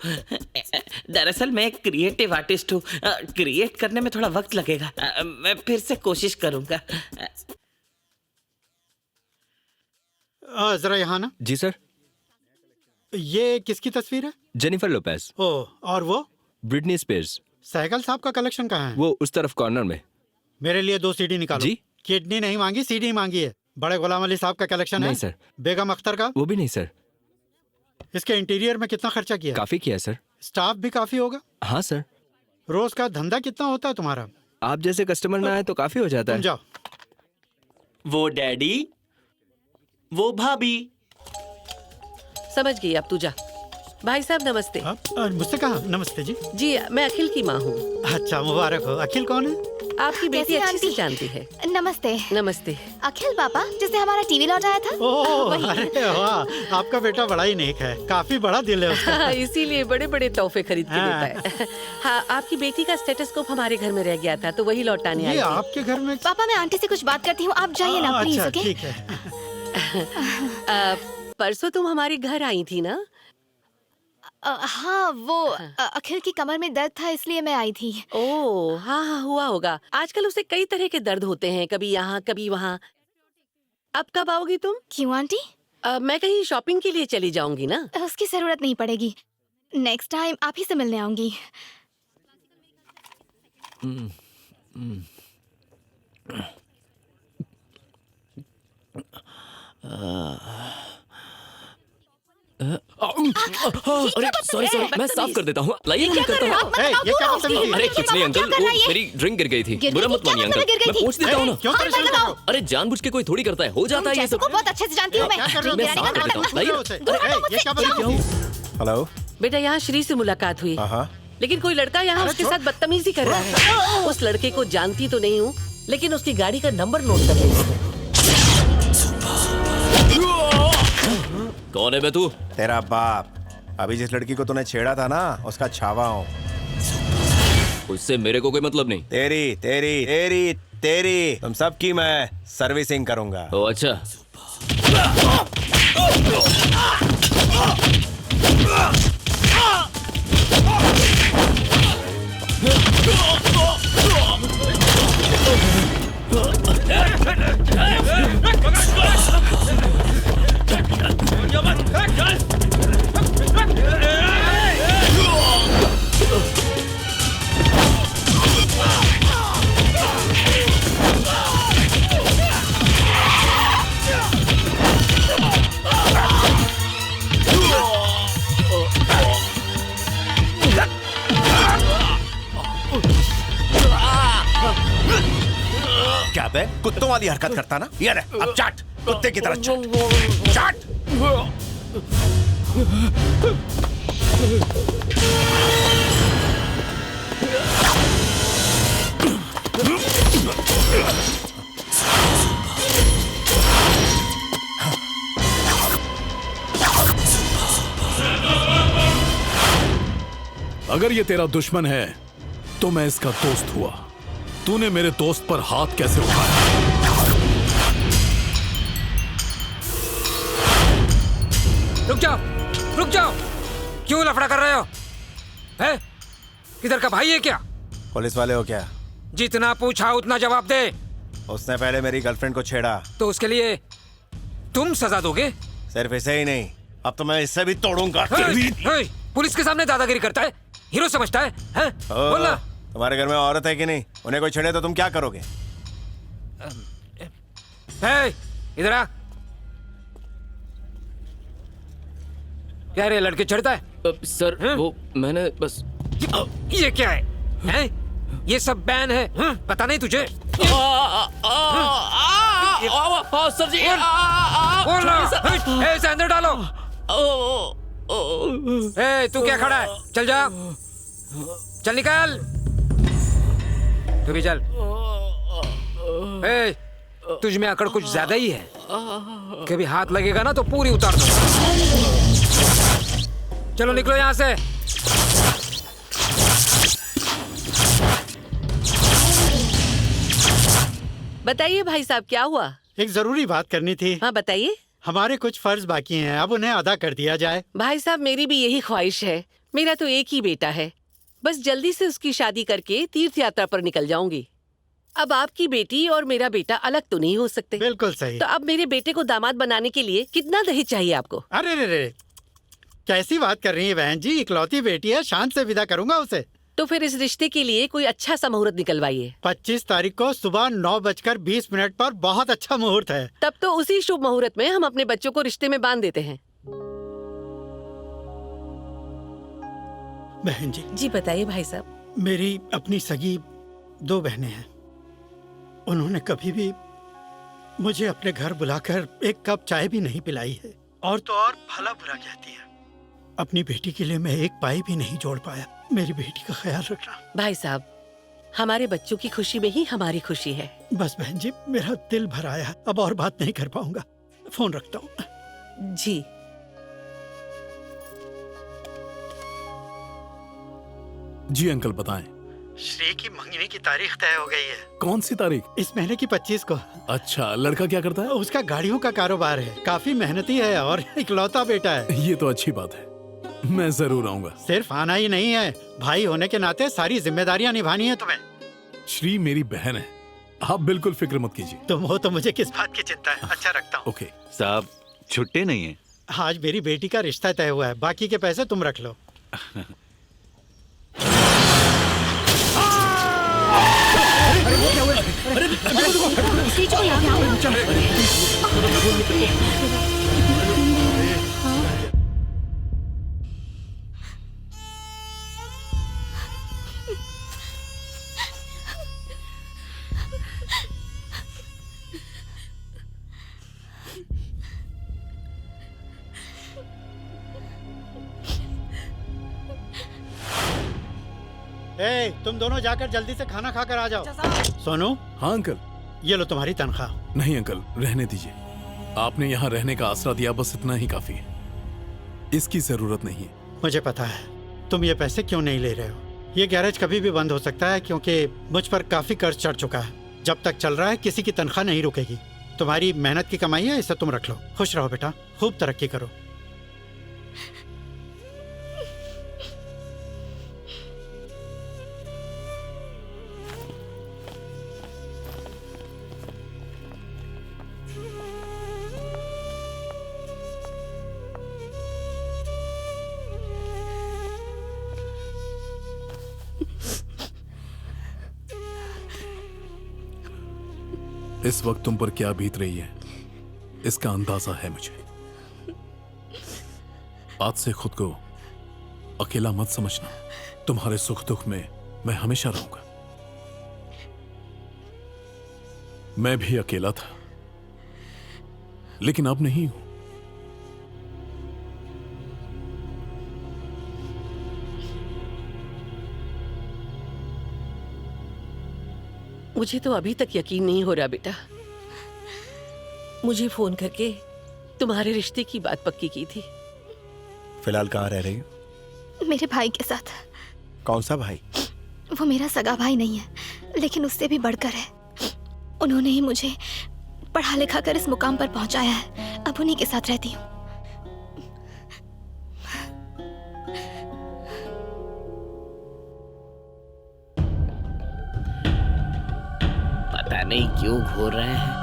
दरअसल मैं एक क्रिएटिव आर्टिस्ट हूँ। क्रिएट करने में थोड़ा वक्त लगेगा। मैं फिर से कोशिश करूंगा। जरा यहाँ ना। जी सर। ये किसकी तस्वीर है? Jennifer Lopez. ओह, और वो? Britney Spears. सहगल साहब का कलेक्शन कहाँ है? वो उस तरफ कॉर्नर में। मेरे लिए 2 सीडी निकालो। जी? किडनी नहीं मांगी, सीडी मांगी है। बड़े गुलाम अली साहब का कलेक्शन है? नहीं सर। बेगम अख्तर का? वो भी नहीं सर। इसके इंटीरियर में कितना खर्चा किया? काफी किया सर। स्टाफ भी काफी होगा? हाँ सर। रोज का धंधा कितना होता है तुम्हारा? आप जैसे कस्टमर ना आए तो काफी हो जाता है। जाओ। वो डैडी, वो भाभी। समझ गई, अब तू जा। भाई साहब नमस्ते। मुझसे कहा नमस्ते जी। जी मैं अखिल की माँ हूँ। अच्छा मुबारक हो। अखिल कौन है? आपकी बेटी कैसी अच्छी से आंटी? जानती है। नमस्ते। नमस्ते। अखिल पापा जिससे हमारा टीवी लौट आया था। ओह वही। अरे वाह, आपका बेटा बड़ा ही नेक है, काफी बड़ा दिल है उसका। हाँ, इसीलिए बड़े बड़े तोहफे खरीद के हाँ। देता है। हाँ, आपकी बेटी का स्टेथोस्कोप हमारे घर में रह गया था तो वही लौटाने आई ये थी। आपके घर में? पापा मैं आंटी से कुछ बात करती हूँ, आप जाइए ना प्लीज। अच्छा ओके ठीक है। परसों तुम हमारे घर आई थी ना? हाँ वो अखिल की कमर में दर्द था इसलिए मैं आई थी। ओह हाँ हाँ हुआ होगा। आजकल उसे कई तरह के दर्द होते हैं, कभी यहाँ कभी वहाँ। अब कब आओगी तुम? क्यों आंटी? मैं कहीं शॉपिंग के लिए चली जाऊंगी ना। उसकी जरूरत नहीं पड़ेगी, नेक्स्ट टाइम आप ही से मिलने आऊंगी। अरे सॉरी सॉरी, मैं साफ कर देता हूँ। लाइए मैं करता हूँ। अरे कुछ नहीं अंकल, वो मेरी ड्रिंक गिर गई थी। बुरा मत मानिए अंकल, मैं पूछ देता हूँ ना। अरे जानबूझ के कोई थोड़ी करता है, हो जाता है ये सब। बहुत अच्छे से जानती हूँ मैं। मैं साफ कर देता हूँ। लाइए। हेलो बेटा, यहाँ श्री से मुलाकात हुई, लेकिन कोई लड़का यहाँ उसके साथ बदतमीजी कर रहा है। उस लड़के को जानती तो नहीं हूँ, लेकिन उसकी गाड़ी का नंबर नोट कर ली। कौन है बे तू? तेरा बाप। अभी जिस लड़की को तूने छेड़ा था ना, उसका छावा हूँ। उससे मेरे को कोई मतलब नहीं। तेरी तेरी तेरी तेरी तुम सबकी मैं सर्विसिंग करूंगा। ओ अच्छा। क्या बे, कुत्तों वाली हरकत करता ना? ये रहे, अब चाट, कुत्ते की तरह चाट। चाट। अगर ये तेरा दुश्मन है तो मैं इसका दोस्त हुआ। तूने मेरे दोस्त पर हाथ कैसे उठाया? रुक जाओ, रुक जाओ। क्यों लफड़ा कर रहे हो? है? किधर का भाई है क्या? पुलिस वाले हो क्या? जितना पूछा उतना जवाब दे। उसने पहले मेरी गर्लफ्रेंड को छेड़ा। तो उसके लिए तुम सजा दोगे? सिर्फ इसे ही नहीं, अब तो मैं इससे भी तोड़ूंगा। पुलिस के सामने दादागिरी करता है, हीरो समझता है? बोलना। तुम्हारे घर में औरत है कि नहीं? उन्हें कोई छेड़े तो तुम क्या करोगे? इधर आ। क्या रे, लड़के चढ़ता है? सर वो मैंने बस। ये क्या है? हैं? ये सब बैन है, पता नहीं तुझे? सर जी बोल रहा, इसे अंदर डालो। तू क्या खड़ा है? चल जा, चल निकल। तू भी चल। तुझ में अकड़ कुछ ज्यादा ही है, कभी हाथ लगेगा ना तो पूरी उतार दो। चलो निकलो यहाँ से। बताइए भाई साहब, क्या हुआ? एक जरूरी बात करनी थी। हाँ बताइए। हमारे कुछ फर्ज बाकी हैं, अब उन्हें अदा कर दिया जाए। भाई साहब, मेरी भी यही ख्वाहिश है। मेरा तो एक ही बेटा है, बस जल्दी से उसकी शादी करके तीर्थ यात्रा पर निकल जाऊंगी। अब आपकी बेटी और मेरा बेटा अलग तो नहीं हो सकते। बिल्कुल सही। तो अब मेरे बेटे को दामाद बनाने के लिए कितना दहेज चाहिए आपको? अरे रे रे, कैसी बात कर रही है बहन जी? इकलौती बेटी है, शान से विदा करूंगा उसे। तो फिर इस रिश्ते के लिए कोई अच्छा सा मुहूर्त निकलवाइए। 25 तारीख को सुबह 9:20 पर बहुत अच्छा मुहूर्त है। तब तो उसी शुभ मुहूर्त में हम अपने बच्चों को रिश्ते में बांध देते हैं। बहन जी। जी बताइए भाई साहब। मेरी अपनी सगी 2 बहनें हैं। उन्होंने कभी भी मुझे अपने घर बुलाकर एक कप चाय भी नहीं पिलाई है, और तो और भला बुरा कहती है। अपनी बेटी के लिए मैं एक पाई भी नहीं जोड़ पाया। मेरी बेटी का ख्याल रखना। भाई साहब, हमारे बच्चों की खुशी में ही हमारी खुशी है। बस बहन जी, मेरा दिल भर आया, अब और बात नहीं कर पाऊंगा। फोन रखता हूँ। जी। जी अंकल बताएं। श्री की मंगनी की तारीख तय हो गई है। कौन सी तारीख? इस महीने की 25 को। अच्छा, लड़का क्या करता है? उसका गाड़ियों का कारोबार है, काफी मेहनती है और इकलौता बेटा है। ये तो अच्छी बात है, मैं जरूर आऊंगा। सिर्फ आना ही नहीं है, भाई होने के नाते सारी जिम्मेदारियां निभानी है तुम्हें। श्री मेरी बहन है, आप बिल्कुल फिक्र मत कीजिए। तुम हो तो मुझे किस बात की चिंता है। अच्छा रखता हूँ। ओके साहब, छुट्टी नहीं है आज मेरी बेटी का रिश्ता तय हुआ है, बाकी के पैसे तुम रख लो। ए, तुम दोनों जाकर जल्दी से खाना खाकर आ जाओ। सोनू। हाँ अंकल। ये लो तुम्हारी तनख्वाह। नहीं अंकल, रहने दीजिए। आपने यहाँ रहने का आसरा दिया, बस इतना ही काफी है, इसकी जरूरत नहीं है। मुझे पता है तुम ये पैसे क्यों नहीं ले रहे हो। ये गैरेज कभी भी बंद हो सकता है क्योंकि मुझ पर काफी कर्ज चढ़ चुका है। जब तक चल रहा है किसी की तनख्वाह नहीं रुकेगी। तुम्हारी मेहनत की कमाई है, इसे तुम रख लो। खुश रहो बेटा, खूब तरक्की करो। इस वक्त तुम पर क्या बीत रही है इसका अंदाजा है मुझे। आज से खुद को अकेला मत समझना। तुम्हारे सुख दुख में मैं हमेशा रहूंगा। मैं भी अकेला था, लेकिन अब नहीं हूं। मुझे तो अभी तक यकीन नहीं हो रहा बेटा। मुझे फोन करके तुम्हारे रिश्ते की बात पक्की की थी। फिलहाल कहाँ रह रही हो? मेरे भाई के साथ। कौन सा भाई? वो मेरा सगा भाई नहीं है, लेकिन उससे भी बढ़कर है। उन्होंने ही मुझे पढ़ा लिखा कर इस मुकाम पर पहुंचाया है। अब उन्हीं के साथ रहती हूँ। पता नहीं क्यों घूर रहे हैं।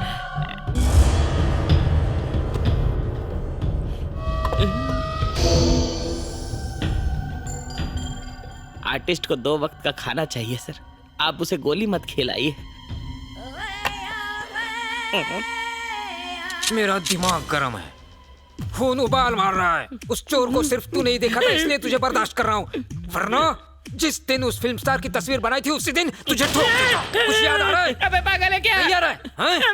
आर्टिस्ट को 2 वक्त का खाना चाहिए सर, आप उसे गोली मत खिलाइए। मेरा दिमाग गर्म है, खून उबाल मार रहा है। उस चोर को सिर्फ तू नहीं देखा था, इसलिए तुझे बर्दाश्त कर रहा हूँ, वरना जिस दिन उस फिल्म स्टार की तस्वीर बनाई थी उसी दिन तुझे ठोक देगा। कुछ याद आ रहा है? अबे पागल है क्या? नहीं आ रहा है?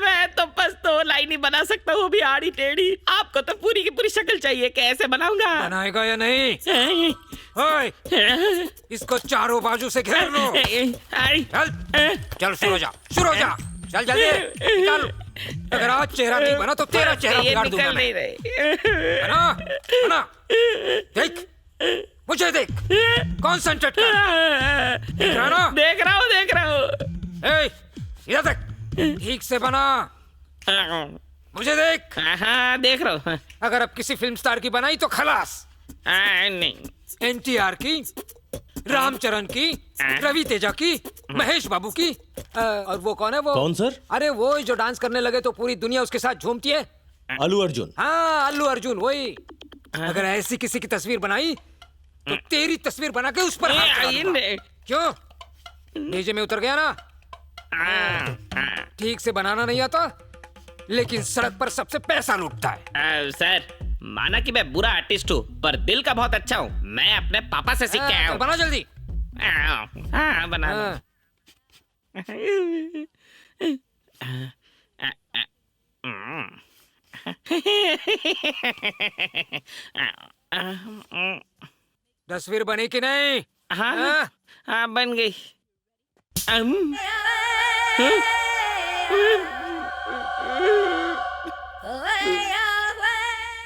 मैं तो बस 2 लाइन ही बना सकता हूँ, भी आड़ी टेढ़ी। आपको तो पूरी की पूरी शक्ल चाहिए, कैसे बनाऊंगा? बनाएगा या नहीं? ओए, इसको चारों बाजू से घेर लो। चल शुरू हो जा, शुरू हो जा, चल जल्दी निकाल। अगर आज चेहरा नहीं बना तो तेरा चेहरा बिगाड़ दूंगा मैं। बना, बना, देख मुझे, देख, कॉन्सेंट्रेट कर। देख रहा ना? देख रहा हूँ, देख रहा हूँ। इधर देख, ठीक से बना, मुझे देख। हाँ देख रहा हूँ। अगर अब किसी फिल्म स्टार की बनाई तो खलास। नहीं, NTR की, रामचरण की, रवि तेजा की, महेश बाबू की, और वो कौन है वो? कौन सर? अरे वो जो डांस करने लगे तो पूरी दुनिया उसके साथ झूमती है। अल्लू अर्जुन। हाँ अल्लू अर्जुन, वही। अगर ऐसी किसी की तस्वीर बनाई तो तेरी तस्वीर बना के उस पर हाथ लगा दूंगा। क्यों? भेजे में उतर गया ना? ठीक से बनाना नहीं आता, लेकिन सड़क पर सबसे पैसा लूटता है। सर माना कि मैं बुरा आर्टिस्ट हूँ, पर दिल का बहुत अच्छा हूँ। मैं अपने पापा से सीख के आया हूँ। बना जल्दी। हाँ बना। तस्वीर बनी कि नहीं? हाँ हाँ बन गई।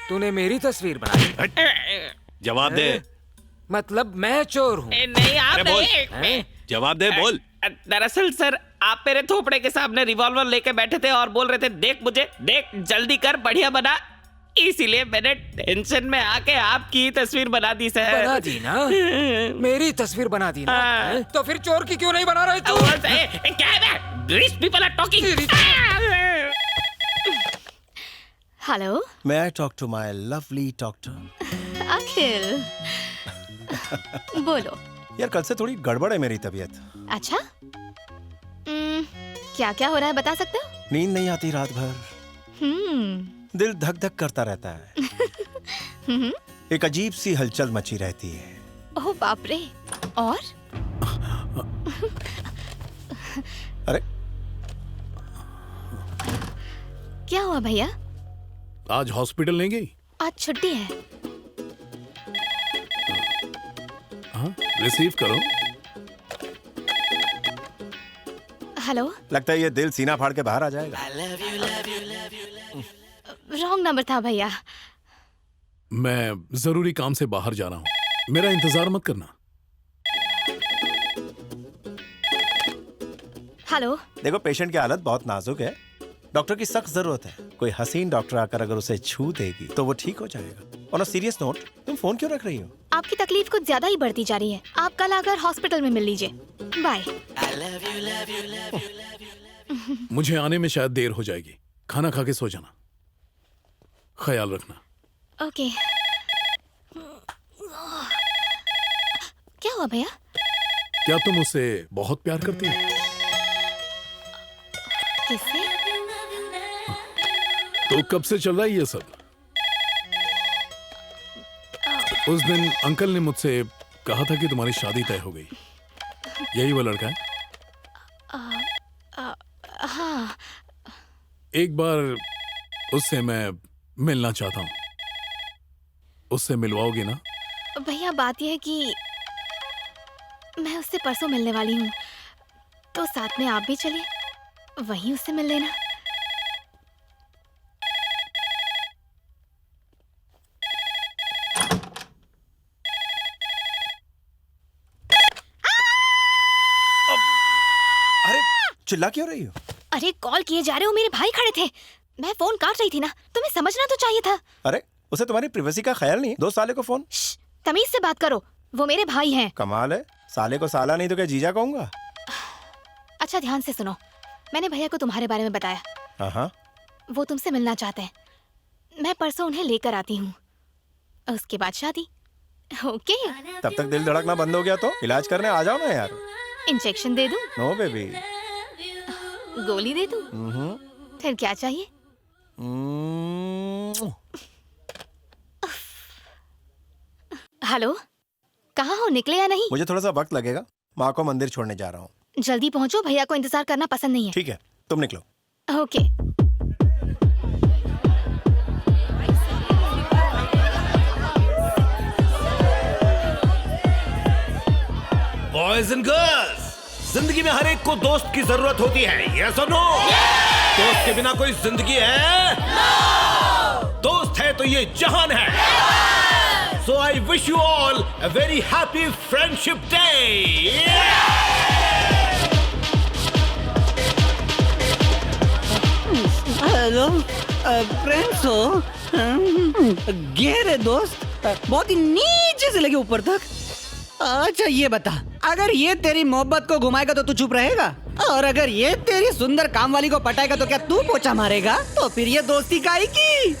तूने मेरी तस्वीर बनाई? जवाब दे। मतलब मैं चोर हूँ? नहीं आप अरे बोल। नहीं। जवाब दे, बोल। दरअसल सर आप मेरे थोपड़े के सामने रिवॉल्वर लेके बैठे थे और बोल रहे थे देख मुझे, देख जल्दी कर, बढ़िया बना, इसीलिए मैंने टेंशन में आके आपकी तस्वीर बना दी सर। बना दी ना? मेरी तस्वीर बना दी ना? तो फिर चोर की क्यों नहीं बना रहे तू? क्या है? Rich people are talking. Hello. May I talk to my lovely doctor? अखिल बोलो। यार कल से थोड़ी गड़बड़ है मेरी तबीयत। अच्छा क्या क्या हो रहा है बता सकते हो? नींद नहीं आती रात भर, दिल धक धक करता रहता है, एक अजीब सी हलचल मची रहती है। ओह बाप रे। और? अरे क्या हुआ भैया? आज हॉस्पिटल नहीं गई? आज छुट्टी है। हाँ, रिसीव करो। हेलो। लगता है ये दिल सीना फाड़ के बाहर आ जाएगा। रॉन्ग नंबर था भैया। मैं जरूरी काम से बाहर जा रहा हूँ, मेरा इंतजार मत करना। हेलो। देखो पेशेंट की हालत बहुत नाजुक है, डॉक्टर की सख्त जरूरत है। कोई हसीन डॉक्टर आकर अगर उसे छू देगी तो वो ठीक हो जाएगा। ऑन अ सीरियस नोट, तुम फोन क्यों रख रही हो? आपकी तकलीफ कुछ ज्यादा ही बढ़ती जा रही है। आप कल आकर हॉस्पिटल में मिल लीजिए। बाय। मुझे आने में शायद देर हो जाएगी, खाना खा के सो जाना, ख्याल रखना। ओके। क्या हुआ भैया? क्या तुम उससे बहुत प्यार करती हो? किससे? तो कब से चल रहा है ये सब? उस दिन अंकल ने मुझसे कहा था कि तुम्हारी शादी तय हो गई। यही वो लड़का है? हाँ। एक बार उससे मैं मिलना चाहता हूँ, उससे मिलवाओगे ना? भैया बात यह है कि मैं उससे परसों मिलने वाली हूँ, तो साथ में आप भी चलिए, वहीं उससे मिल लेना। अरे चिल्ला क्यों रही हो? अरे कॉल किए जा रहे हो, मेरे भाई खड़े थे, मैं फोन काट रही थी ना, तुम्हें समझना तो चाहिए था। अरे उसे तुम्हारी प्रिवेसी का ख्याल नहीं? 2 साले को फोन। तमीज से बात करो, वो मेरे भाई हैं। कमाल है, साले को साला नहीं तो क्या जीजा कहूंगा? अच्छा ध्यान से सुनो, मैंने भैया को तुम्हारे बारे में बताया। हाँ। वो तुमसे मिलना चाहते हैं, मैं परसों उन्हें लेकर आती हूँ, उसके बाद शादी। ओके? तब तक दिल धड़कना बंद हो गया तो इलाज करने आ जाओ ना यार। इंजेक्शन दे दूं? No baby. गोली दे दूं? फिर क्या चाहिए? हेलो, कहाँ हो, निकले या नहीं? मुझे थोड़ा सा वक्त लगेगा, माँ को मंदिर छोड़ने जा रहा हूँ। जल्दी पहुँचो, भैया को इंतजार करना पसंद नहीं है। ठीक है, तुम निकलो। ओके। बॉयज एंड गर्ल्स, जिंदगी में हर एक को दोस्त की जरूरत होती है, यस और नो? दोस्त के बिना कोई जिंदगी है? दोस्त है तो ये जहान है। So I wish you all a very happy friendship day. Hello friends हो, गहरे दोस्त, बहुत ही नीचे से लेके ऊपर तक। अच्छा ये बता, अगर ये तेरी मोहब्बत को घुमाएगा तो तू चुप रहेगा, और अगर ये तेरी सुंदर काम वाली को पटाएगा तो क्या तू पोछा मारेगा? तो फिर ये दोस्ती काहे की?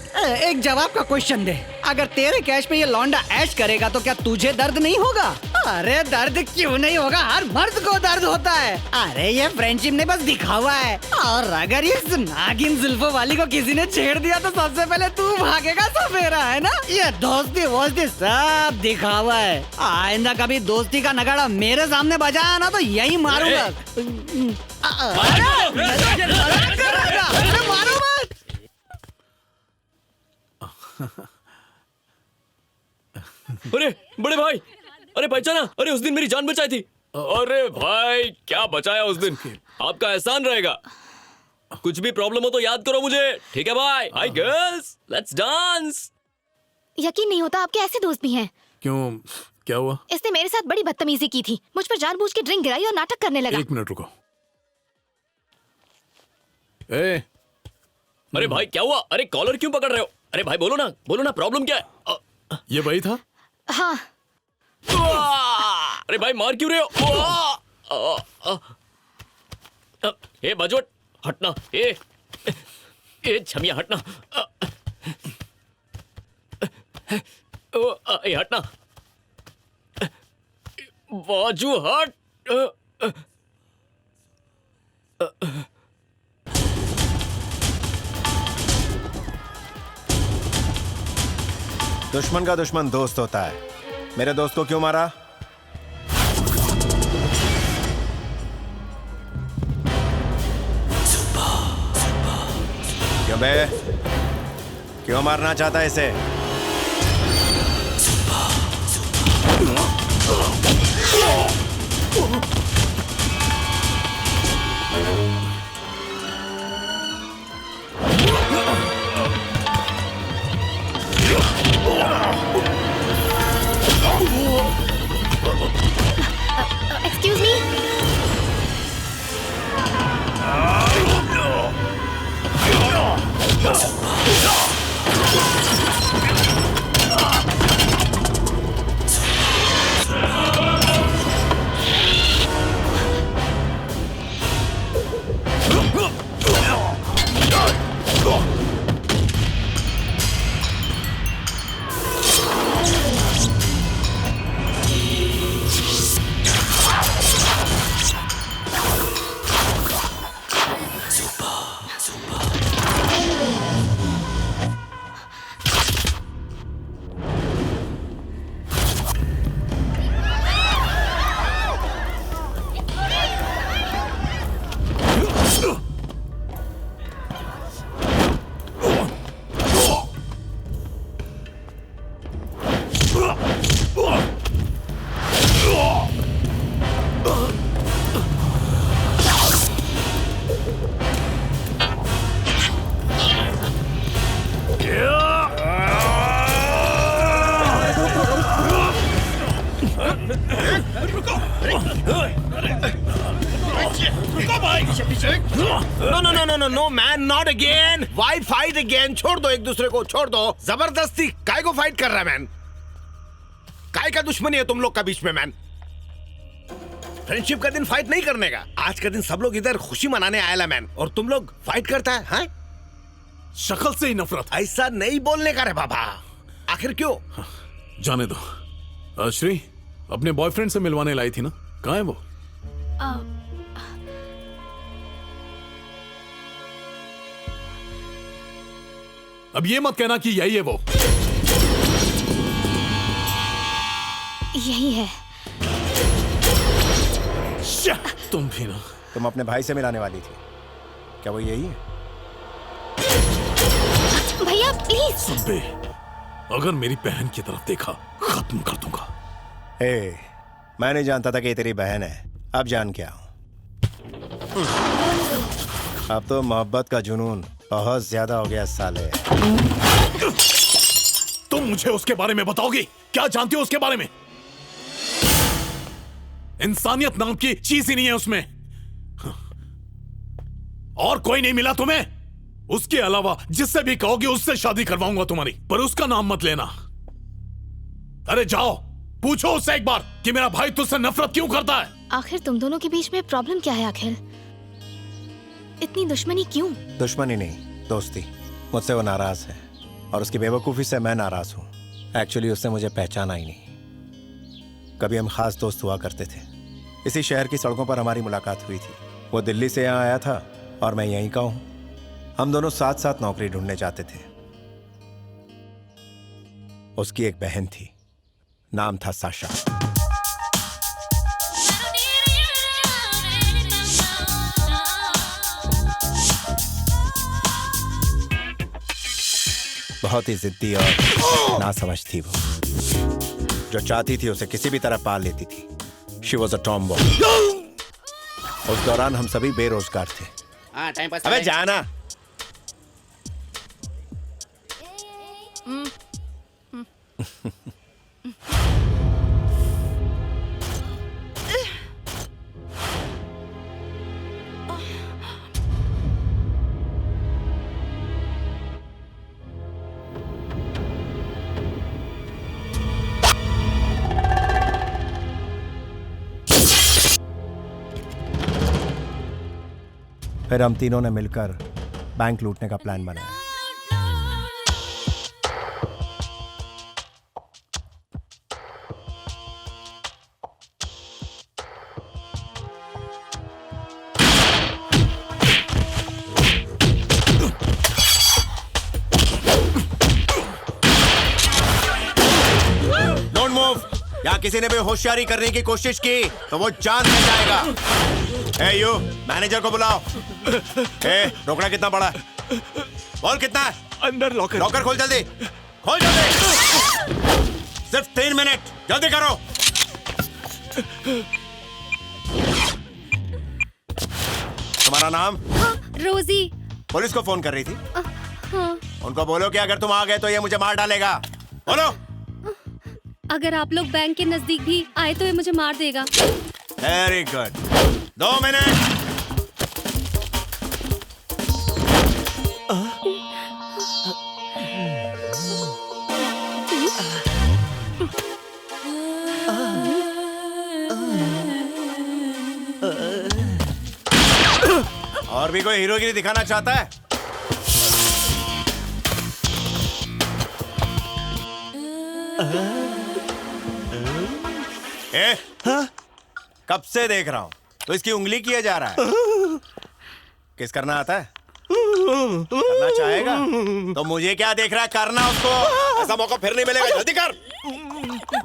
एक जवाब का क्वेश्चन दे, अगर तेरे कैश पे ये लौंडा ऐश करेगा तो क्या तुझे दर्द नहीं होगा? अरे दर्द क्यों नहीं होगा, हर मर्द को दर्द होता है। अरे ये फ्रेंडशिप ने बस दिखावा है, और अगर इस नागिन जुल्फों वाली को किसी ने छेड़ दिया तो सबसे पहले तू भागेगा सफेरा, है ना? ये दोस्ती वोस्ती सब दिखावा है। आइंदा कभी दोस्ती का नगाड़ा मेरे सामने बजाया ना तो यही मारूंगा। मारो मत। अरे बड़े भाई, अरे पहचाना, अरे उस दिन मेरी जान बचाई थी। अरे भाई क्या बचाया उस दिन, आपका एहसान रहेगा। कुछ भी प्रॉब्लम हो तो याद करो मुझे, ठीक है भाई? Hi girls, let's dance. यकीन नहीं होता आपके ऐसे दोस्त भी हैं। क्यों, क्या हुआ? इसने मेरे साथ बड़ी बदतमीजी की थी, मुझ पर जानबूझ के ड्रिंक गिराई और नाटक करने लगा। 1 मिनट रुको। अरे भाई क्या हुआ? अरे कॉलर क्यों पकड़ रहे हो? अरे भाई बोलो ना प्रॉब्लम क्या है? ये वही था? हाँ। अरे भाई मार क्यों रहे हो? ए बाजवट हटना, ए छमिया हटना, ए हटना, बाजू हट। दुश्मन का दुश्मन दोस्त होता है। मेरे दोस्त को क्यों मारा? क्यों बे? क्यों मारना चाहता है इसे? Excuse me? No man, not again. Why fight again? छोड़ दो एक दूसरे को, छोड़ दो। जबरदस्ती काय को फाइट कर रहा है मैन? काय का दुश्मनी है तुम लोग का बीच में मैन? फ्रेंडशिप का दिन फाइट नहीं करने का। आज का दिन सब लोग इधर खुशी मनाने आया मैन, और तुम लोग फाइट करता है? हाँ? शक्ल से ही नफरत। ऐसा नहीं बोलने का रे बाबा, आखिर क्यों? जाने दो। श्री अपने बॉयफ्रेंड से मिलवाने लाई थी ना, कहाँ है वो? अब ये मत कहना कि यही है वो। यही है। तुम भी ना। तुम अपने भाई से मिलाने वाली थी, क्या वो यही है? भैया प्लीज। सुबे, अगर मेरी बहन की तरफ देखा खत्म कर दूंगा। मैं नहीं जानता था कि ये तेरी बहन है, अब जान क्या हूं। अब तो मोहब्बत का जुनून बहुत ज्यादा हो गया साले। तुम मुझे उसके बारे में बताओगी? क्या जानती हो उसके बारे में? इंसानियत नाम की चीज ही नहीं है उसमें। और कोई नहीं मिला तुम्हें? उसके अलावा जिससे भी कहोगे उससे शादी करवाऊंगा तुम्हारी, पर उसका नाम मत लेना। अरे जाओ, पूछो उससे एक बार कि मेरा भाई तुझसे नफरत क्यों करता है। आखिर तुम दोनों के बीच में प्रॉब्लम क्या है? आखिर इतनी दुश्मनी क्यों? दुश्मनी नहीं, दोस्ती। मुझसे वो नाराज है और उसकी बेवकूफी से मैं नाराज हूँ। एक्चुअली उसने मुझे पहचाना ही नहीं। कभी हम खास दोस्त हुआ करते थे। इसी शहर की सड़कों पर हमारी मुलाकात हुई थी। वो दिल्ली से यहाँ आया था और मैं यहीं का हूँ। हम दोनों साथ साथ नौकरी ढूंढने जाते थे। उसकी एक बहन थी, नाम था साशा। बहुत ही जिद्दी और नासमझ थी वो। जो चाहती थी उसे किसी भी तरह पाल लेती थी। She was a tomboy. उस दौरान हम सभी बेरोजगार थे। Time pass. अबे जाना। फिर हम तीनों ने मिलकर बैंक लूटने का प्लान बनाया। Don't move. या किसी ने भी होशियारी करने की कोशिश की तो वो जान से जाएगा। ए यू, मैनेजर को बुलाओ। ए, रोकड़ा कितना बड़ा है? बोल कितना है? अंदर लॉकर। लॉकर खोल जल्दी, खोल जल्दी। सिर्फ 3 मिनट, जल्दी करो। तुम्हारा नाम? रोजी। पुलिस को फोन कर रही थी? हाँ। उनको बोलो कि अगर तुम आ गए तो ये मुझे मार डालेगा। बोलो। अगर आप लोग बैंक के नजदीक भी आए तो ये मुझे मार देगा। Very good. 2 मिनट। और भी कोई हीरोगिरी दिखाना चाहता है? कब से देख रहा हूं तो इसकी उंगली किया जा रहा है। किस करना आता है? करना चाहेगा तो मुझे क्या देख रहा है, करना उसको। ऐसा मौका फिर नहीं मिलेगा, जल्दी कर।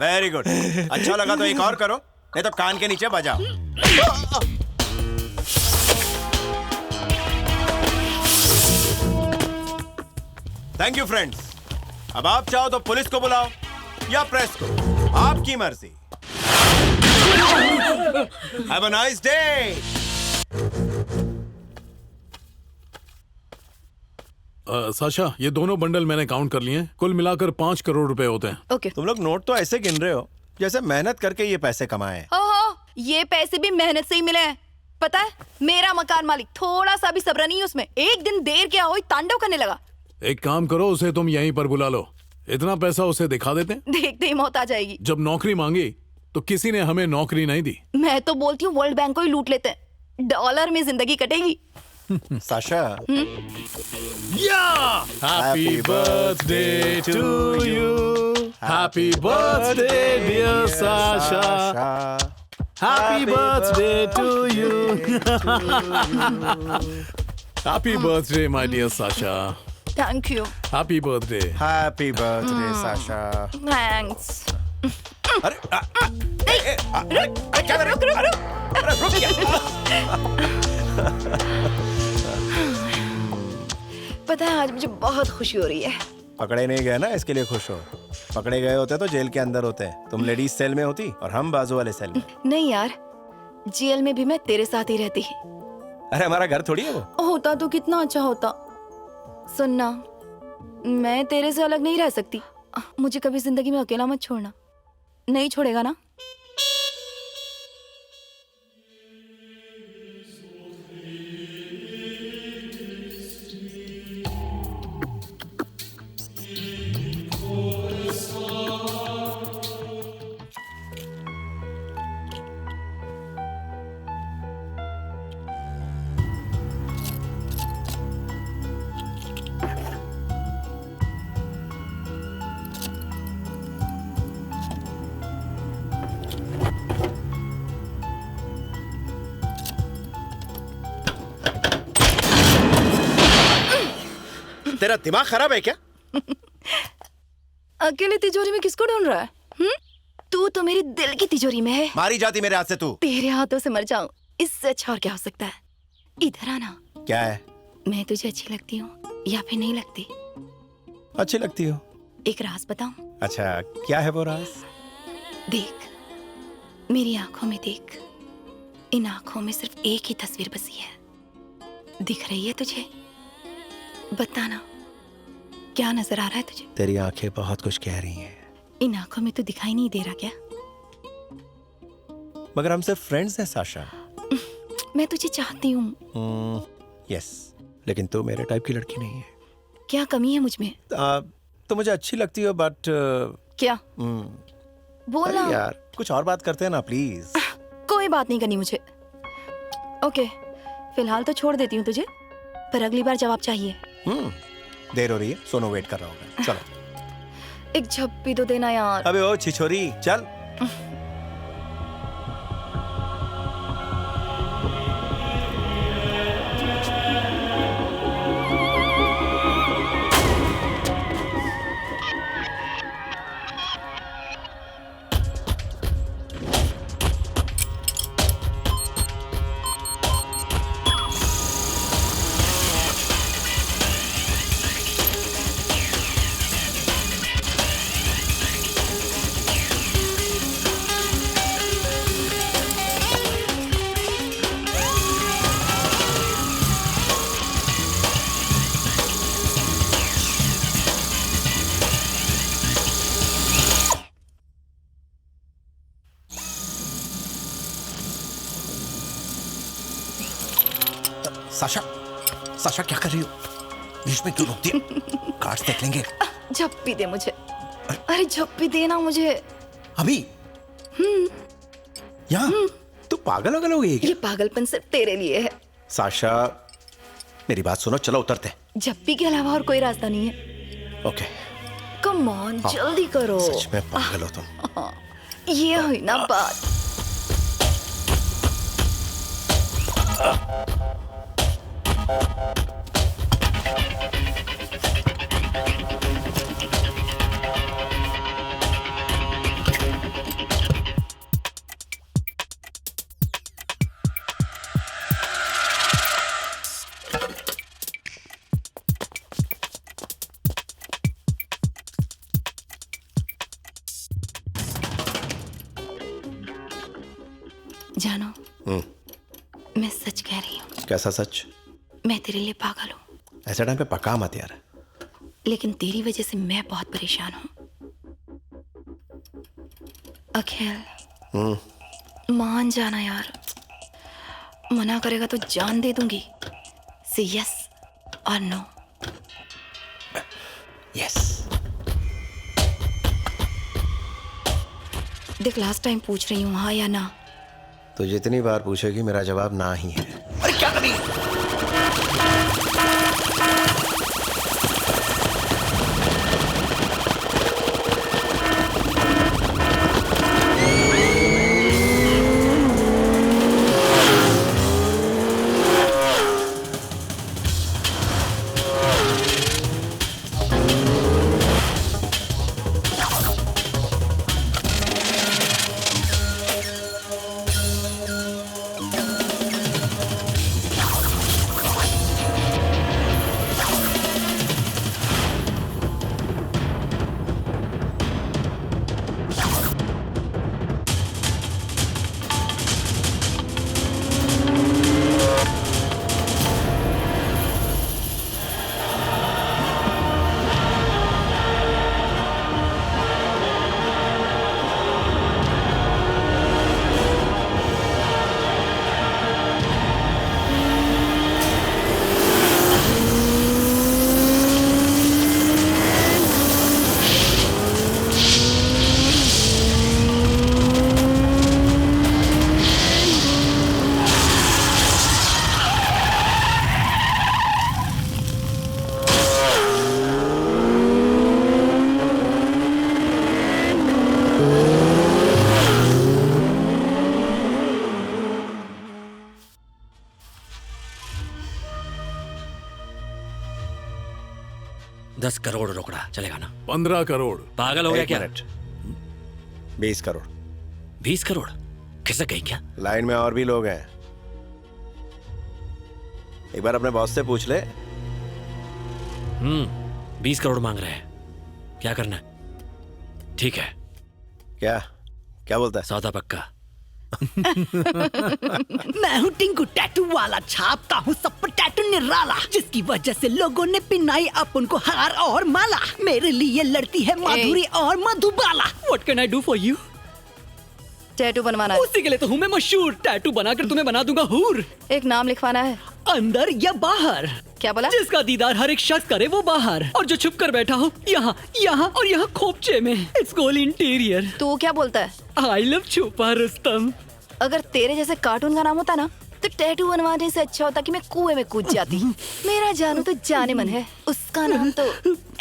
Very good. अच्छा लगा तो एक और करो, नहीं तो कान के नीचे बजाओ। Thank you friends. अब आप चाहो तो पुलिस को बुलाओ या प्रेस को, आपकी मर्जी। Have a nice day. Sasha, ये दोनों बंडल मैंने काउंट कर लिए हैं। कुल मिलाकर 5 करोड़ रुपए होते हैं। ओके। तुम लोग नोट तो ऐसे गिन रहे हो जैसे मेहनत करके ये पैसे कमाए। ओहो, ये पैसे भी मेहनत से ही मिले हैं। पता है, मेरा मकान मालिक थोड़ा सा भी सब्र नहीं उसमें। एक दिन देर क्या हुई, तांडव करने लगा। एक काम करो, उसे तुम यहीं पर बुला लो। इतना पैसा उसे दिखा देते हैं। देखते ही मौत आ जाएगी। जब नौकरी मांगी तो किसी ने हमें नौकरी नहीं दी। मैं तो बोलती हूँ वर्ल्ड बैंक को ही लूट लेते हैं, डॉलर में जिंदगी कटेगी। Sasha, Happy birthday to you. Happy birthday, dear Sasha. Happy birthday to you. Happy birthday, my dear Sasha. Thank you. Happy birthday. Happy birthday, Sasha. Thanks. अरे पता है, आज मुझे बहुत खुशी हो रही है। पकड़े नहीं गए ना, इसके लिए खुश हो। पकड़े गए होते तो जेल के अंदर होते। तुम लेडीज सेल में होती और हम बाजू वाले सेल में। नहीं यार, जेल में भी मैं तेरे साथ ही रहती। अरे हमारा घर थोड़ी है वो। होता तो कितना अच्छा होता। सुनना, मैं तेरे से अलग नहीं रह सकती। मुझे कभी जिंदगी में अकेला मत छोड़ना। नहीं छोड़ेगा ना? तेरा दिमाग खराब है क्या? अकेले तिजोरी में किसको ढूंढ रहा है? तू तो मेरी दिल की तिजोरी में है। मारी जाती मेरे हाथ से तू। तेरे हाथों से मर जाऊं, इससे अच्छा और क्या हो सकता है? इधर आना। क्या है? मैं तुझे अच्छी लगती हूँ या फिर नहीं लगती? अच्छी लगती हो। एक राज बताऊं? अच्छा, क्या है वो राज? देख, मेरी आंखों में देख। इन आंखों में सिर्फ एक ही तस्वीर बसी है। दिख रही है तुझे? बताना, क्या नजर आ रहा है तुझे? तेरी आंखें बहुत कुछ कह रही हैं। इन आंखों में तो दिखाई नहीं दे रहा क्या? मगर हम सिर्फ फ्रेंड्स हैं साशा। मैं तुझे चाहती हूँ। यस, लेकिन तू मेरे टाइप की लड़की नहीं है। क्या कमी है मुझ में? तो मुझे अच्छी लगती हो, बट क्या? बोलना यार, कुछ और बात करते हैं ना प्लीज। कोई बात नहीं करनी मुझे। ओके, फिलहाल तो छोड़ देती हूँ तुझे, पर अगली बार जवाब चाहिए। देर हो रही है, सोनू वेट कर रहा होगा। चलो एक झप्पी तो देना यार। अबे ओ छिछोरी, चल। साशा, साशा क्या कर रही हो? बीच में क्यों रोकती है? कार्ड्स देख लेंगे। झप्पी दे मुझे। अरे झप्पी देना मुझे अभी। यहाँ तू पागल वगल हो गई है क्या? ये पागलपन सिर्फ तेरे लिए है। साशा मेरी बात सुनो, चलो उतरते हैं। झप्पी के अलावा और कोई रास्ता नहीं है। ओके कम ऑन, जल्दी करो। सच में पागल हो तुम। ये हुई ना बात। जानो, मैं सच कह रही हूँ। कैसा सच? मैं तेरे लिए पागल हूँ। ऐसे टाइम पे पका मत यार। लेकिन तेरी वजह से मैं बहुत परेशान हूँ। अखिल, मान जाना यार। मना करेगा तो जान दे दूंगी। से यस और नो। यस। देख, लास्ट टाइम पूछ रही हूँ, हाँ या ना। तो जितनी बार पूछेगी मेरा जवाब ना ही है। अरे क्या कर रही है? $10 करोड़ रोकड़ा चलेगा ना? 15 करोड़। पागल हो गया क्या? 20 करोड़। 20 करोड़ खिसक गई क्या? लाइन में और भी लोग हैं, एक बार अपने बॉस से पूछ ले। 20 करोड़ मांग रहे हैं, क्या करना है? ठीक है। क्या क्या बोलता है? सौदा पक्का। मैं हूँ टिंकू टैटू वाला, छापता हूँ सब पर टैटू निराला, जिसकी वजह से लोगों ने पिनाई अपन को हार और माला। मेरे लिए लड़ती है माधुरी और Madhubala. What can I do for you? Tattoo बनवाना है। उसी के लिए तो हूँ मैं मशहूर, टैटू बनाकर तुम्हें बना दूंगा हूर। एक नाम लिखवाना है। अंदर या बाहर? क्या बोला? जिसका दीदार हर एक शख्स करे वो बाहर, और जो छुप कर बैठा हो यहाँ यहाँ और यहाँ खोपचे में। It's called interior. तू क्या बोलता है? आई लव छुपा रुस्तम। अगर तेरे जैसे कार्टून का नाम होता ना तो टैटू बनवाने से अच्छा होता कि मैं कुएं में कूद जाती। मेरा जानू तो जाने मन है, उसका नाम तो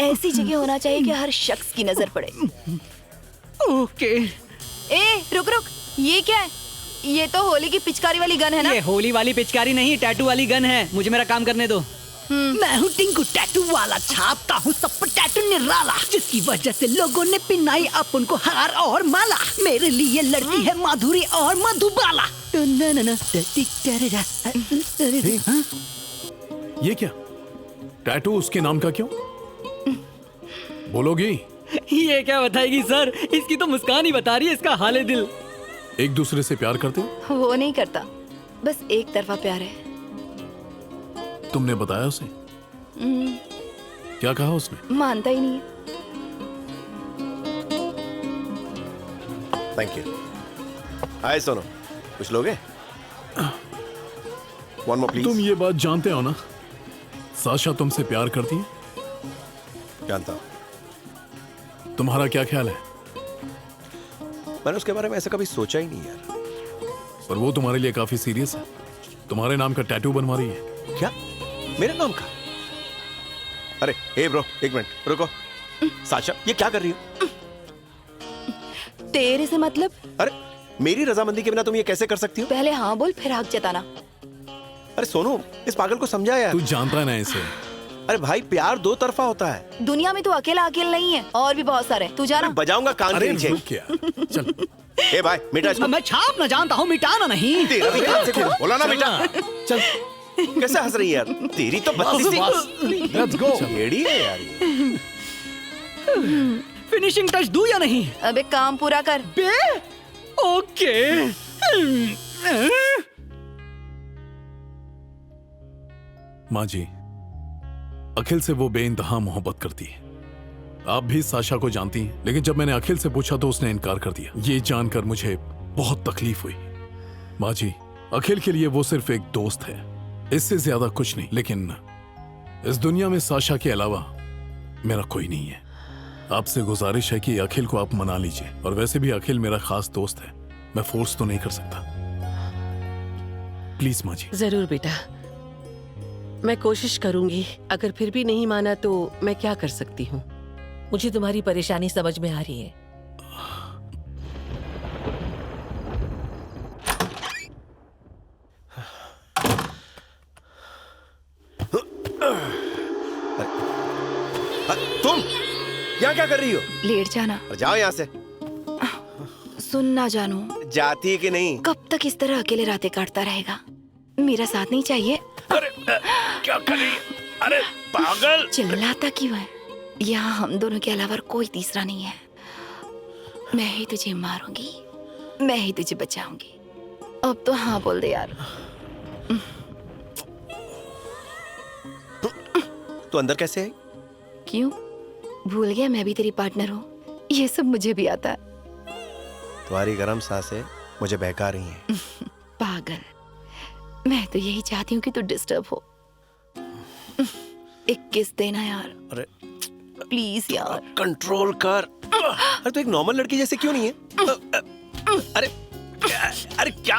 ऐसी जगह होना चाहिए कि हर शख्स की नजर पड़े। ओके। ए रुक रुक, ये क्या है? ये तो होली की पिचकारी वाली गन है ना? ये होली वाली पिचकारी नहीं, टैटू वाली गन है। मुझे मेरा काम करने दो। मैं हूँ टिंकू टैटू वाला, छापता हूँ सब पर टैटू निराला, जिसकी वजह से लोगों ने पिनाई अपन को हार और माला। मेरे लिए लड़ती है माधुरी और मधुबाला। ये क्या? टैटू उसके नाम का क्यों? बोलोगी? ये क्या बताएगी सर, इसकी तो मुस्कान ही बता रही है इसका हाल दिल। एक दूसरे से प्यार करते हो? वो नहीं करता, बस एक तरफा प्यार है। तुमने बताया उसे? क्या कहा उसने? मानता ही नहीं है। Thank you. हाय सोनू, कुछ लोगे? One more please. तुम ये बात जानते हो ना, साशा तुमसे प्यार करती है? जानता हूं। तुम्हारा क्या ख्याल है? मैंने उसके बारे में ऐसा कभी सोचा ही नहीं यार। पर वो तुम्हारे लिए काफी सीरियस है, तुम्हारे नाम का टैटू बनवा रही है। क्या? मेरे नाम का? अरे हे ब्रो, एक मिनट रुको। साशा, ये क्या कर रही हो? तेरे से मतलब? अरे मेरी रजामंदी के बिना तुम ये कैसे कर सकती हो? पहले हाँ बोल फिर हक जताना। अरे सोनू, इस पागल को समझा यार। तू जानता है ना इसे। अरे भाई, प्यार दो तरफा होता है। दुनिया में तू अकेला नहीं है, और भी बहुत सारे। तू जाना। बजाऊंगा कान के नीचे। चल। ए भाई, मिटा इसको। मैं छाप न जानता हूँ, मिटाना नहीं। तेरा भी कान से खेल। बोला ना बेटा। चल। कैसे हंस रही है यार? तेरी तो बत्तीसी। Let's go. एड़ी है यार। फिनिशिंग टच दूं या नहीं? अबे काम पूरा कर बे। ओके। माँ जी, अखिल से वो बेइंतहा मोहब्बत करती है। आप भी साशा को जानती हैं, लेकिन जब मैंने अखिल से पूछा तो उसने इनकार कर दिया। ये जानकर मुझे बहुत तकलीफ हुई। माँ जी, अखिल के लिए वो सिर्फ एक दोस्त है, इससे ज्यादा कुछ नहीं। लेकिन इस दुनिया में साशा के अलावा मेरा कोई नहीं है। आपसे गुजारिश है कि अखिल को आप मना लीजिए। और वैसे भी अखिल मेरा खास दोस्त है, मैं फोर्स तो नहीं कर सकता। प्लीज माँ जी। जरूर बेटा, मैं कोशिश करूंगी। अगर फिर भी नहीं माना तो मैं क्या कर सकती हूँ? मुझे तुम्हारी परेशानी समझ में आ रही है। तुम यहाँ क्या कर रही हो? लेट जाना। जाओ यहाँ से। सुन ना जानू, जाती है कि नहीं? कब तक इस तरह अकेले रातें काटता रहेगा? मेरा साथ नहीं चाहिए? अरे क्या कर रही है? अरे पागल! चिल्लाता क्यों है? यहाँ हम दोनों के अलावा कोई तीसरा नहीं है। मैं ही तुझे मारूंगी, मैं ही तुझे बचाऊंगी। अब तो हाँ बोल दे यार। तो अंदर कैसे आई? क्यों भूल गया मैं भी तेरी पार्टनर हूँ? ये सब मुझे भी आता है। तुम्हारी गर्म सांसें मुझे बहका रही हैं। पागल, मैं तो यही चाहती हूँ कि तू डिस्टर्ब हो। एक किस देना यार। अरे प्लीज यार। कंट्रोल कर। अरे तो एक नॉर्मल लड़की जैसे क्यों नहीं है? अरे अरे क्या,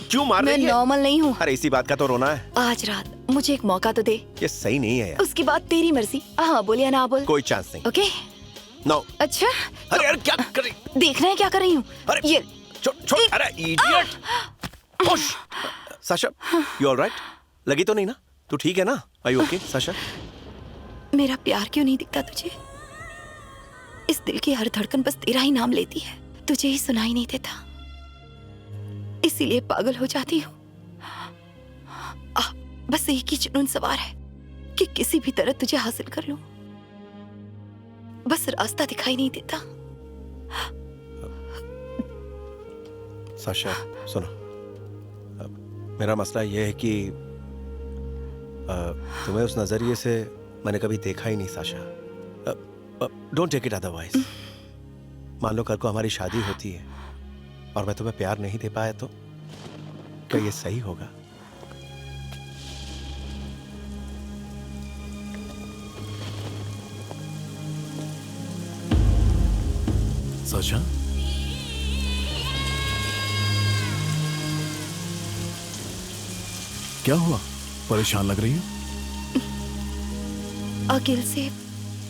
क्यों मार रही है? मैं नॉर्मल नहीं हूँ। अरे इसी बात का तो रोना है। आज रात मुझे एक मौका तो दे। ये सही नहीं है यार। उसके बाद तेरी मर्जी, हाँ बोल या ना बोल। कोई चांस नहीं। Okay no. अच्छा। अरे यार क्या कर रही? देखना है क्या कर रही हूँ? अरे ये छोड़। अरे इडियट। Sasha, you alright? लगी तो नहीं ना? तू ठीक है ना? Are you okay Sasha? मेरा प्यार क्यों नहीं दिखता तुझे? इस दिल की हर धड़कन बस तेरा ही नाम लेती है, तुझे ही सुनाई नहीं देता। इसीलिए पागल हो जाती हूँ। बस एक ही जुनून सवार है कि किसी भी तरह तुझे हासिल कर लूं। बस रास्ता दिखाई नहीं देता। साशा सुनो, मेरा मसला ये है कि तुम्हें उस नजरिए से मैंने कभी देखा ही नहीं Sasha. Don't take it otherwise. मान लो कल को हमारी शादी होती है और मैं तुम्हें प्यार नहीं दे पाया तो क्या ये सही होगा? साशा, क्या हुआ? परेशान लग रही हो? अखिल से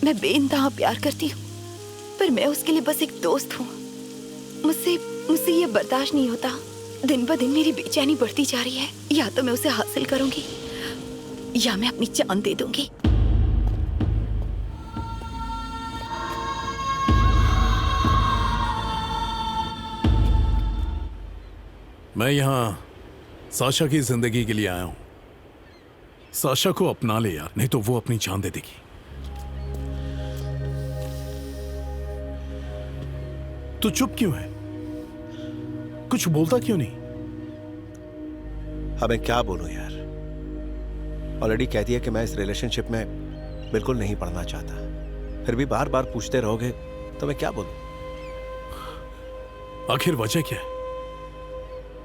मैं बेइंतहा प्यार करती हूँ, पर मैं उसके लिए बस एक दोस्त हूँ। मुझसे ये बर्दाश्त नहीं होता। दिन ब दिन मेरी बेचैनी बढ़ती जा रही है। या तो मैं उसे हासिल करूंगी या मैं अपनी जान दे दूंगी। मैं यहाँ साशा की जिंदगी के लिए आया हूं। साशा को अपना ले यार, नहीं तो वो अपनी जान दे देगी। तू चुप क्यों है? कुछ बोलता क्यों नहीं? अब मैं क्या बोलूं यार, ऑलरेडी कह दिया कि मैं इस रिलेशनशिप में बिल्कुल नहीं पढ़ना चाहता। फिर भी बार बार पूछते रहोगे तो मैं क्या बोलूं? आखिर वजह क्या है?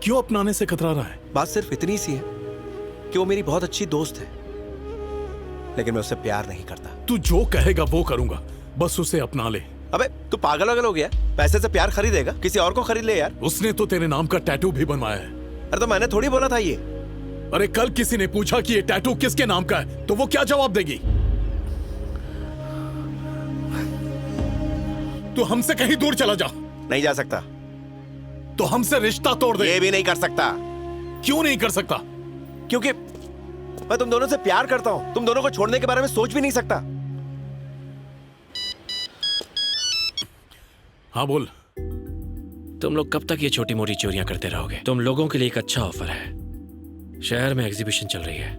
क्यों अपनाने से कतरा रहा है? बात सिर्फ इतनी सी है कि वो मेरी बहुत अच्छी दोस्त है, लेकिन मैं उससे प्यार नहीं करता। तू जो कहेगा वो करूंगा, बस उसे अपना ले। अबे तू पागल वगल हो गया? पैसे से प्यार खरीदेगा? किसी और को खरीद ले यार। उसने तो तेरे नाम का टैटू भी बनवाया है। अरे तो मैंने थोड़ी बोला था ये। अरे कल किसी ने पूछा कि ये टैटू किसके नाम का है, तो वो क्या जवाब देगी? तू हमसे कहीं दूर चला जा। नहीं जा सकता। तो हमसे रिश्ता तोड़ दे। ये भी नहीं कर सकता। क्यों नहीं कर सकता? क्योंकि मैं तुम दोनों से प्यार करता हूं। तुम दोनों को छोड़ने के बारे में सोच भी नहीं सकता। हाँ बोल। तुम लोग कब तक ये छोटी मोटी चोरियां करते रहोगे? तुम लोगों के लिए एक अच्छा ऑफर है। शहर में एग्जीबिशन चल रही है।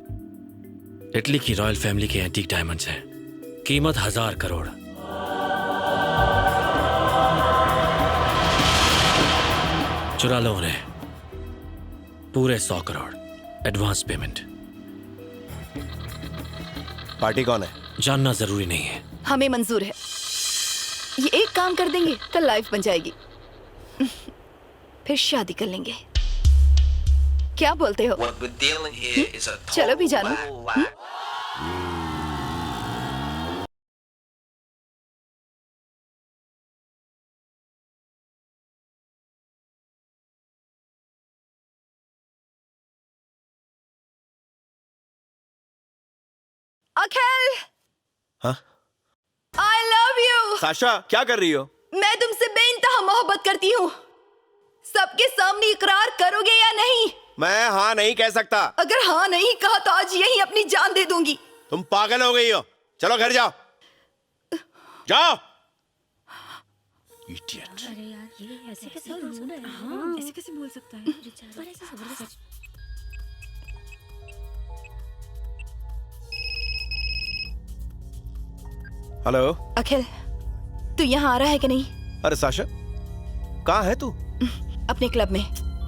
इटली की रॉयल फैमिली के एंटीक डायमंड्स हैं। कीमत 1000 करोड़। चुरा लो उन्हें। पूरे 100 करोड़ एडवांस पेमेंट। पार्टी कौन है? जानना जरूरी नहीं है। हमें मंजूर है। ये एक काम कर देंगे तो लाइफ बन जाएगी। फिर शादी कर लेंगे। क्या बोलते हो? चलो भी जानो। अखिल, हाँ? I love you। साशा क्या कर रही हो? मैं तुमसे बेइंतहा मोहब्बत करती हूँ। सबके सामने इकरार करोगे या नहीं? मैं हाँ नहीं कह सकता। अगर हाँ नहीं कहा तो आज यहीं अपनी जान दे दूंगी। तुम पागल हो गई हो। चलो घर जाओ। जाओ। Idiot। अरे यार ये ऐसे कैसे बोल सकता है? हाँ ऐसे कैसे बोल सकता है? हेलो अखिल, तू यहाँ आ रहा है कि नहीं? अरे साशा कहाँ है तू? अपने क्लब में।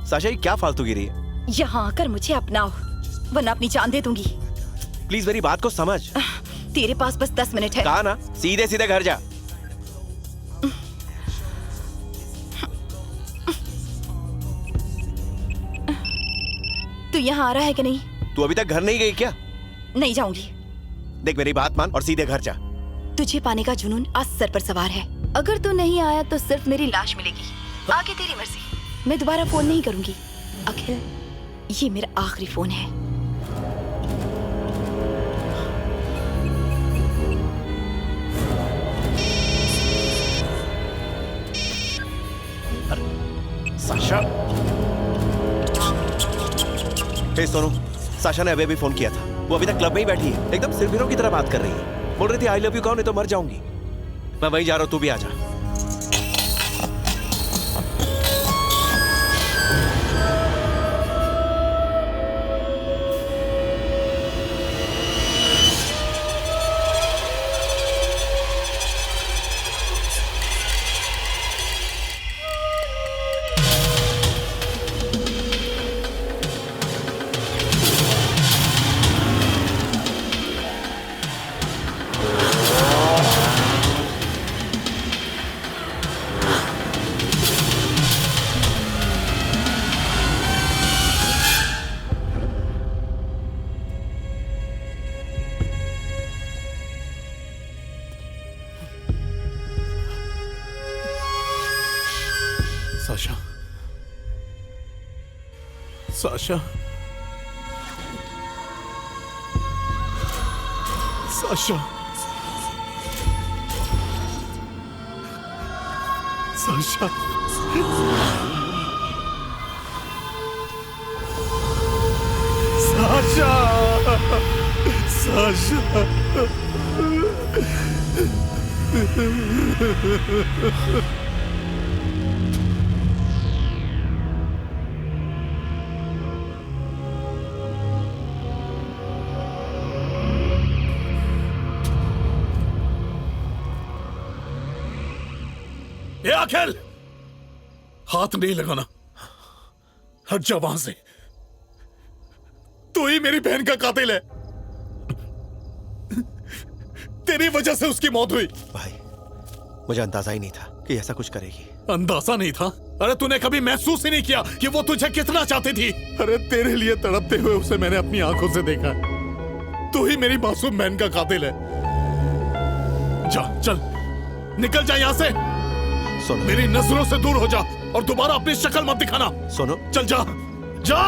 साशा ये क्या फालतूगिरी है? यहाँ आकर मुझे अपनाओ वरना अपनी जान दे दूंगी। प्लीज मेरी बात को समझ। तेरे पास बस 10 मिनट है। कहा ना सीधे सीधे घर जा। तू यहाँ आ रहा है कि नहीं? तू अभी तक घर नहीं गई क्या? नहीं जाऊंगी। देख मेरी बात मान और सीधे घर जा। तुझे पाने का जुनून आज सर पर सवार है। अगर तू नहीं आया तो सिर्फ मेरी लाश मिलेगी। आगे तेरी मर्जी। मैं दोबारा फोन नहीं करूंगी। अखिल, ये मेरा आखिरी फोन है। साशा। हे सोनू, साशा ने अभी फोन किया था। वो अभी तक क्लब में ही बैठी है, एकदम सिरफिरों की तरह बात कर रही है। बोल रही थी आई लव यू कहो नहीं तो मर जाऊंगी। मैं वहीं जा रहा हूं, तू भी आ जा। Sasha, Sasha, Sasha, Sasha, Sasha. ये अखिल, हाथ नहीं लगाना, हट जा वहां से। तू ही मेरी बहन का कातिल है। तेरी वजह से उसकी मौत हुई। भाई, मुझे अंदाजा ही नहीं था कि ऐसा कुछ करेगी। अंदाजा नहीं था? अरे तूने कभी महसूस ही नहीं किया कि वो तुझे कितना चाहती थी? अरे तेरे लिए तड़पते हुए उसे मैंने अपनी आंखों से देखा। तू ही मेरी मासूम बहन का कातिल है। जा, चल, निकल जा यहाँ से। सोनू, मेरी नजरों से दूर हो जा और दोबारा अपनी शक्ल मत दिखाना। सोनू, चल जा, जा।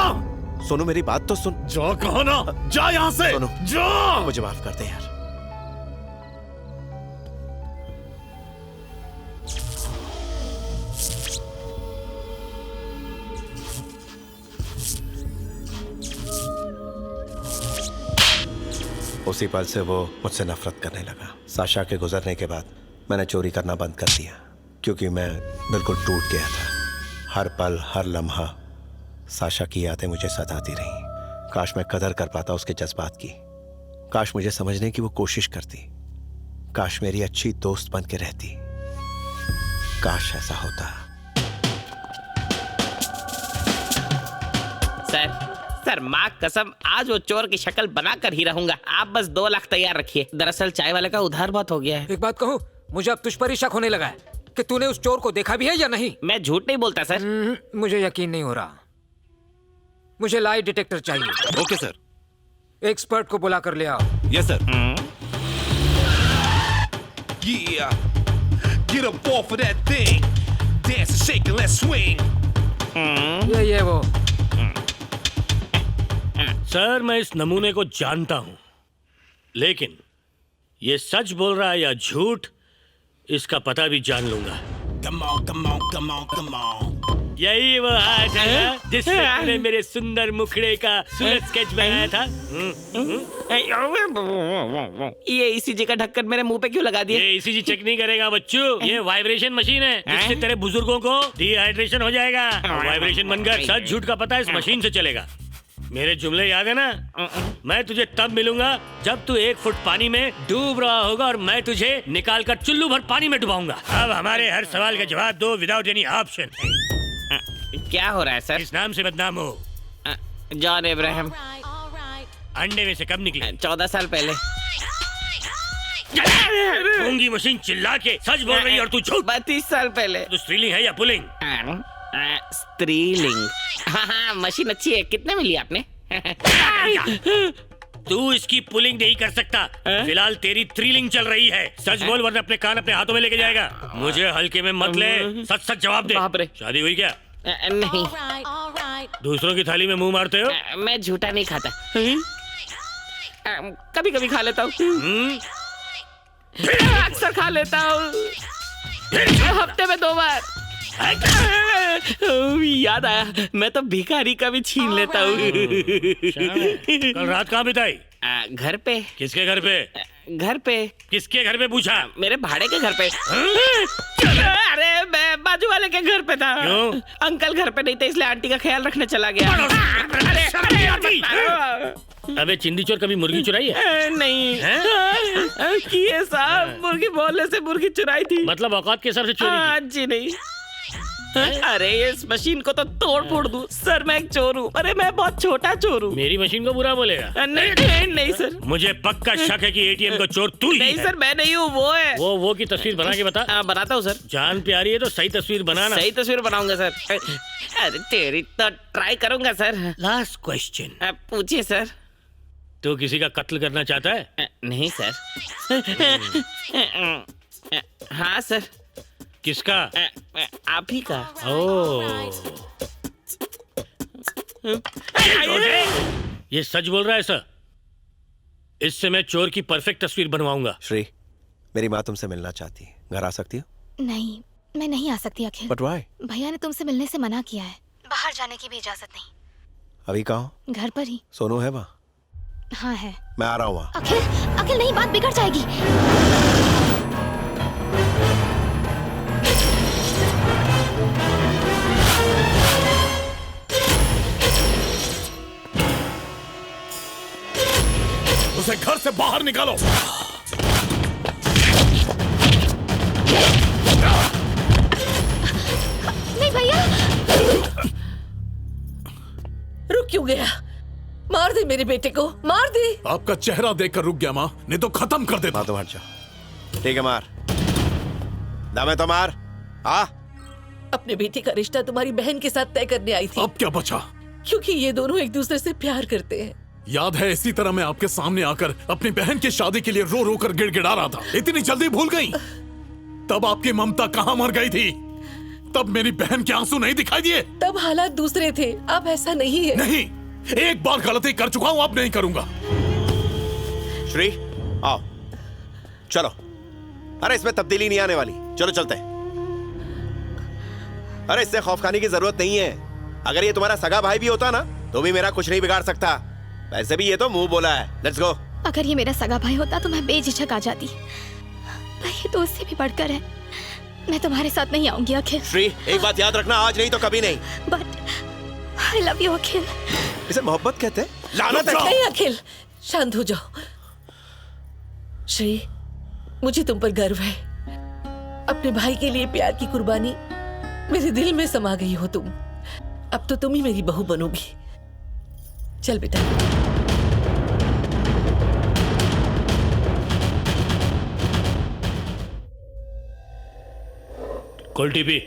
सोनू मेरी बात तो सुन। जा, कहा ना, जा यहाँ से। सोनू, जा। मुझे माफ कर दे यार। उसी पल से वो मुझसे नफरत करने लगा। साशा के गुजरने के बाद मैंने चोरी करना बंद कर दिया, क्योंकि मैं बिल्कुल टूट गया था। हर पल, हर लम्हा साशा की यादें मुझे सताती रहीं। काश मैं कदर कर पाता उसके जज्बात की। काश मुझे समझने की वो कोशिश करती। काश मेरी अच्छी दोस्त बन के रहती। काश ऐसा होता। सर, माँ कसम, आज वो चोर की शक्ल बना कर ही रहूंगा। आप बस 2 लाख तैयार रखिए। दरअसल चाय वाले का उधार बहुत हो गया है। एक बात कहूँ, मुझे अब तुझ पर ही शक होने लगा है कि तूने उस चोर को देखा भी है या नहीं। मैं झूठ नहीं बोलता सर। मुझे यकीन नहीं हो रहा। मुझे लाई डिटेक्टर चाहिए। Okay sir. एक्सपर्ट को बुला कर ले आओ। Yes sir. Yeah, get up off of that thing. Dance and shake and let's swing. ये वो। सर, मैं इस नमूने को जानता हूं, लेकिन ये सच बोल रहा है या झूठ, इसका पता भी जान लूंगा। Come on, come on, come on, come on. यही वो हाथ है जिससे तूने मेरे सुंदर मुखड़े का सूरज स्केच बनाया था। ये ईसीजी का ढक्कन मेरे मुंह पे क्यों लगा दिया? ये ईसीजी चेक नहीं करेगा बच्चों, ये वाइब्रेशन मशीन है जिससे तेरे बुजुर्गों को डिहाइड्रेशन हो जाएगा। वाइब्रेशन बनकर सच झूठ का पता इस मशीन से चलेगा। मेरे जुमले याद है ना? मैं तुझे तब मिलूंगा जब तू 1 फुट पानी में डूब रहा होगा और मैं तुझे निकाल कर चुल्लू भर पानी में डुबाऊंगा। अब हमारे हर सवाल का जवाब दो विदाउट एनी ऑप्शन। क्या हो रहा है सर? इस नाम से बदनाम हो। जॉन इब्राहिम। अंडे में से कब निकले? 14 साल पहले। गूंगी मशीन चिल्ला के सच बोल रही है और तू झूठ। 32 साल पहले। तू स्त्रीलिंग है या पुल्लिंग? स्त्रीलिंग। हाँ, मशीन अच्छी है। कितने मिली आपने? तू इसकी पुलिंग नहीं कर सकता। फिलहाल तेरी थ्रीलिंग चल रही है। सच बोल वरना अपने कान अपने हाथों में लेके जाएगा। मुझे हल्के में मत ले, सच सच जवाब दे। शादी हुई क्या? नहीं। दूसरों की थाली में मुंह मारते हो? मैं झूठा नहीं खाता। कभी कभी खा लेता हूँ। अक्सर खा लेता हूँ, हफ्ते में 2 बार। याद आया, मैं तो भिखारी का भी छीन लेता हूँ। कल रात कहाँ बिताई? घर पे। किसके घर पे? घर पे। किसके घर पे पूछा? मेरे भाड़े के घर पे। अरे मैं बाजू वाले के घर पे था। क्यों? अंकल घर पे नहीं थे इसलिए आंटी का ख्याल रखने चला गया। अबे चिंदी चोर कभी मुर्गी चुराई है? नहीं किए साहब, मुर्गी बोलने से मुर्गी चुराई थी। मतलब औकात के हिसाब से चोरी की? जी नहीं। अरे इस मशीन को तो तोड़ फोड़ दूं। सर मैं एक चोर हूँ। अरे मैं बहुत छोटा चोर हूँ। मेरी मशीन को बुरा बोलेगा? नहीं सर। मुझे पक्का शक है कि एटीएम का चोर तू ही है। नहीं सर, मैं नहीं हूँ, वो है। वो की तस्वीर बना के बता। बनाता हूँ सर। जान प्यारी है तो सही तस्वीर बनाना। सही तस्वीर बनाऊंगा सर। अरे तेरी तो ट्राई करूंगा सर। Last question. पूछिए सर। तू किसी का कत्ल करना चाहता है? नहीं सर। हाँ सर। किसका? आप ही का। ये सच बोल रहा है सर। इससे मैं चोर की परफेक्ट तस्वीर बनवाऊंगा। श्री, मेरी माँ तुमसे मिलना चाहती है, घर आ सकती हो? नहीं, मैं नहीं आ सकती अखिल। But why? भैया ने तुमसे मिलने से मना किया है। बाहर जाने की भी इजाजत नहीं। अभी कहाँ हो? घर पर ही। सोनू है वहाँ? हाँ है। मैं आ रहा हूँ वहाँ। अखिल, अखिल नहीं, बात बिगड़ जाएगी। उसे घर से बाहर निकालो। नहीं भैया। रुक क्यों गया? मार दे मेरे बेटे को, मार दे। आपका चेहरा देखकर रुक गया माँ, नहीं तो खत्म कर देता। तो हट जा। ठीक है, मार। दामे तो मार। आ? अपने बेटे का रिश्ता तुम्हारी बहन के साथ तय करने आई थी। अब क्या बचा? क्योंकि ये दोनों एक दूसरे से प्यार करते हैं। याद है इसी तरह मैं आपके सामने आकर अपनी बहन की शादी के लिए रो रो कर गिड़गिड़ा रहा था। इतनी जल्दी भूल गई? तब आपकी ममता कहाँ मर गई थी? तब मेरी बहन के आंसू नहीं दिखाई दिए? तब हालात दूसरे थे, अब ऐसा नहीं है। नहीं, एक बार गलती कर चुका हूँ, अब नहीं करूंगा। श्री, आओ, चलो। अरे इसमें तब्दीली नहीं आने वाली, चलो चलते हैं। अरे इससे खौफ खाने की जरूरत नहीं है। अगर ये तुम्हारा सगा भाई भी होता ना, तो भी मेरा कुछ नहीं बिगाड़ सकता। वैसे भी ये तो मुंह बोला है। Let's go. अगर ये मेरा सगा भाई होता तो मैं बेझिझक आ जाती। पर ये तो उससे भी बढ़कर है। मैं तुम्हारे साथ नहीं आऊंगी अखिल। श्री, एक बात याद रखना, आज नहीं तो कभी नहीं। बट आई लव यू अखिल। इसे मोहब्बत कहते हैं? लानत है। नहीं अखिल, शांत हो जाओ। श्री, मुझे तुम पर गर्व है। अपने भाई के लिए प्यार की कुर्बानी मेरे दिल में समा गई हो तुम। अब तो तुम ही मेरी बहू बनोगी। चल बेटा। Cold T P.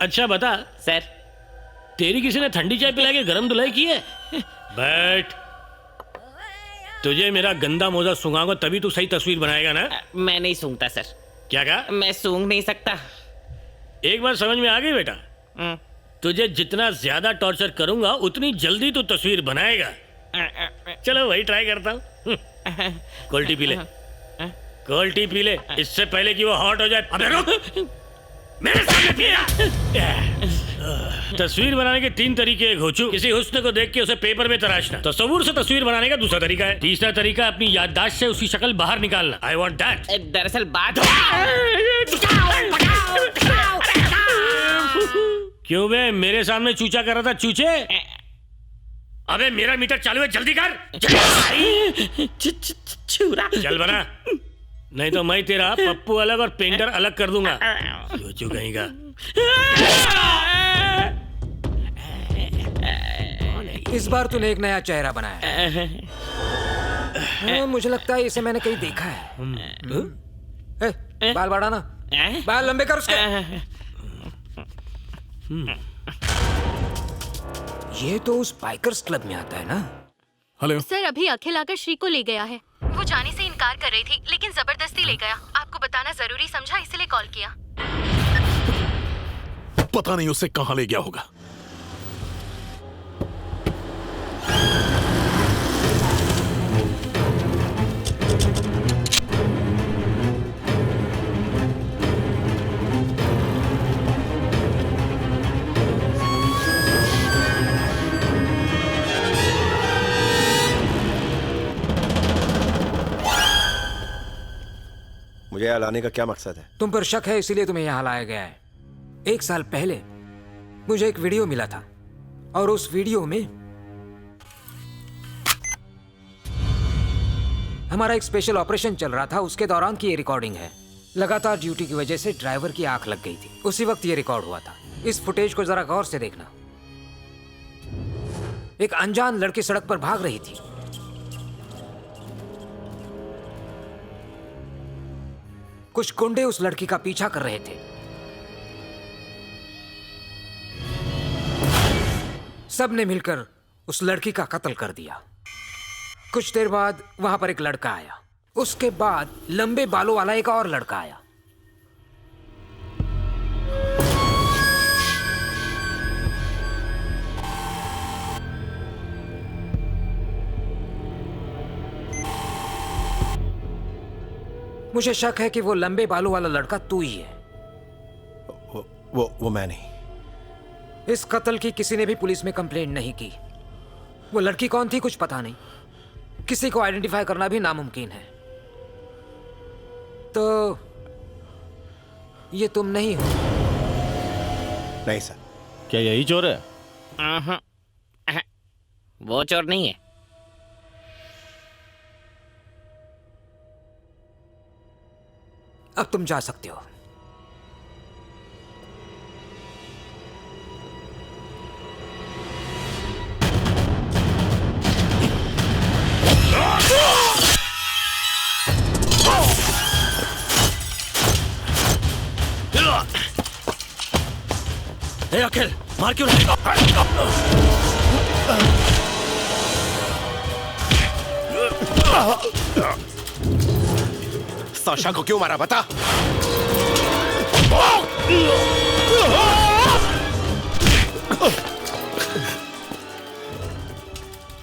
अच्छा बता सर, तेरी किसी ने ठंडी चाय पिला के गरम धुलाई की है? बैठ। तुझे मेरा गंदा मोजा सूंघाऊंगा तभी तू सही तस्वीर बनाएगा ना? मैं नहीं सूंघता सर। क्या कहा? मैं सूंघ नहीं सकता। एक बार समझ में आ गई बेटा? तुझे जितना ज्यादा टॉर्चर करूंगा उतनी जल्दी तू तस्वीर बनाएगा। चलो वही ट्राई करता हूँ। कोल्ड टी पी ले, कोल्ड टी पी ले, इससे पहले कि वो हॉट हो जाए। अबे रुक, मेरे सामने पिया। तस्वीर बनाने के 3 तरीके एक हो चुके। किसी हुस्न को देख के उसे पेपर में तराशना, तस्वीर से तस्वीर बनाने का दूसरा तरीका है। तीसरा तरीका अपनी याददाश्त से उसकी शक्ल बाहर निकालना। I want that. दरअसल बात क्यों बे, मेरे सामने चूचा कर रहा था? चूचे। अबे मेरा मीटर चालू है, जल्दी कर। चल बना, नहीं तो मैं तेरा पप्पू अलग और पेंटर अलग कर दूंगा। चूचू कहेगा। इस बार तूने एक नया चेहरा बनाया है। मुझे लगता है इसे मैंने कहीं देखा है। बाल बढ़ाना, बाल लंबे कर उसके। ये तो उस बाइकर्स क्लब में आता है ना? हेलो सर, अभी अखिल आकर श्री को ले गया है। वो जाने से इनकार कर रही थी, लेकिन जबरदस्ती ले गया। आपको बताना जरूरी समझा, इसलिए कॉल किया। पता नहीं उसे कहां ले गया होगा। मुझे यहाँ लाने का क्या मकसद है? तुम पर शक है इसीलिए तुम्हें यहाँ लाया गया है। 1 साल पहले मुझे एक वीडियो मिला था और उस वीडियो में हमारा एक स्पेशल ऑपरेशन चल रहा था। उसके दौरान की ये रिकॉर्डिंग है। लगातार ड्यूटी की वजह से ड्राइवर की आंख लग गई थी। उसी वक्त ये रिकॉर्ड हुआ था। इस फुटेज को जरा गौर से देखना। एक अनजान लड़की सड़क पर भाग रही थी। कुछ गुंडे उस लड़की का पीछा कर रहे थे। सबने मिलकर उस लड़की का कत्ल कर दिया। कुछ देर बाद वहां पर एक लड़का आया। उसके बाद लंबे बालों वाला एक और लड़का आया। मुझे शक है कि वो लंबे बालों वाला लड़का तू ही है। वो मैं नहीं। इस कत्ल की किसी ने भी पुलिस में कंप्लेंट नहीं की। वो लड़की कौन थी कुछ पता नहीं। किसी को आइडेंटिफाई करना भी नामुमकिन है। तो ये तुम नहीं हो? नहीं सर। क्या यही चोर है? वो चोर नहीं है। अब तुम जा सकते हो। ए अखिल, मार क्यों नहीं? साशा को क्यों मारा बता?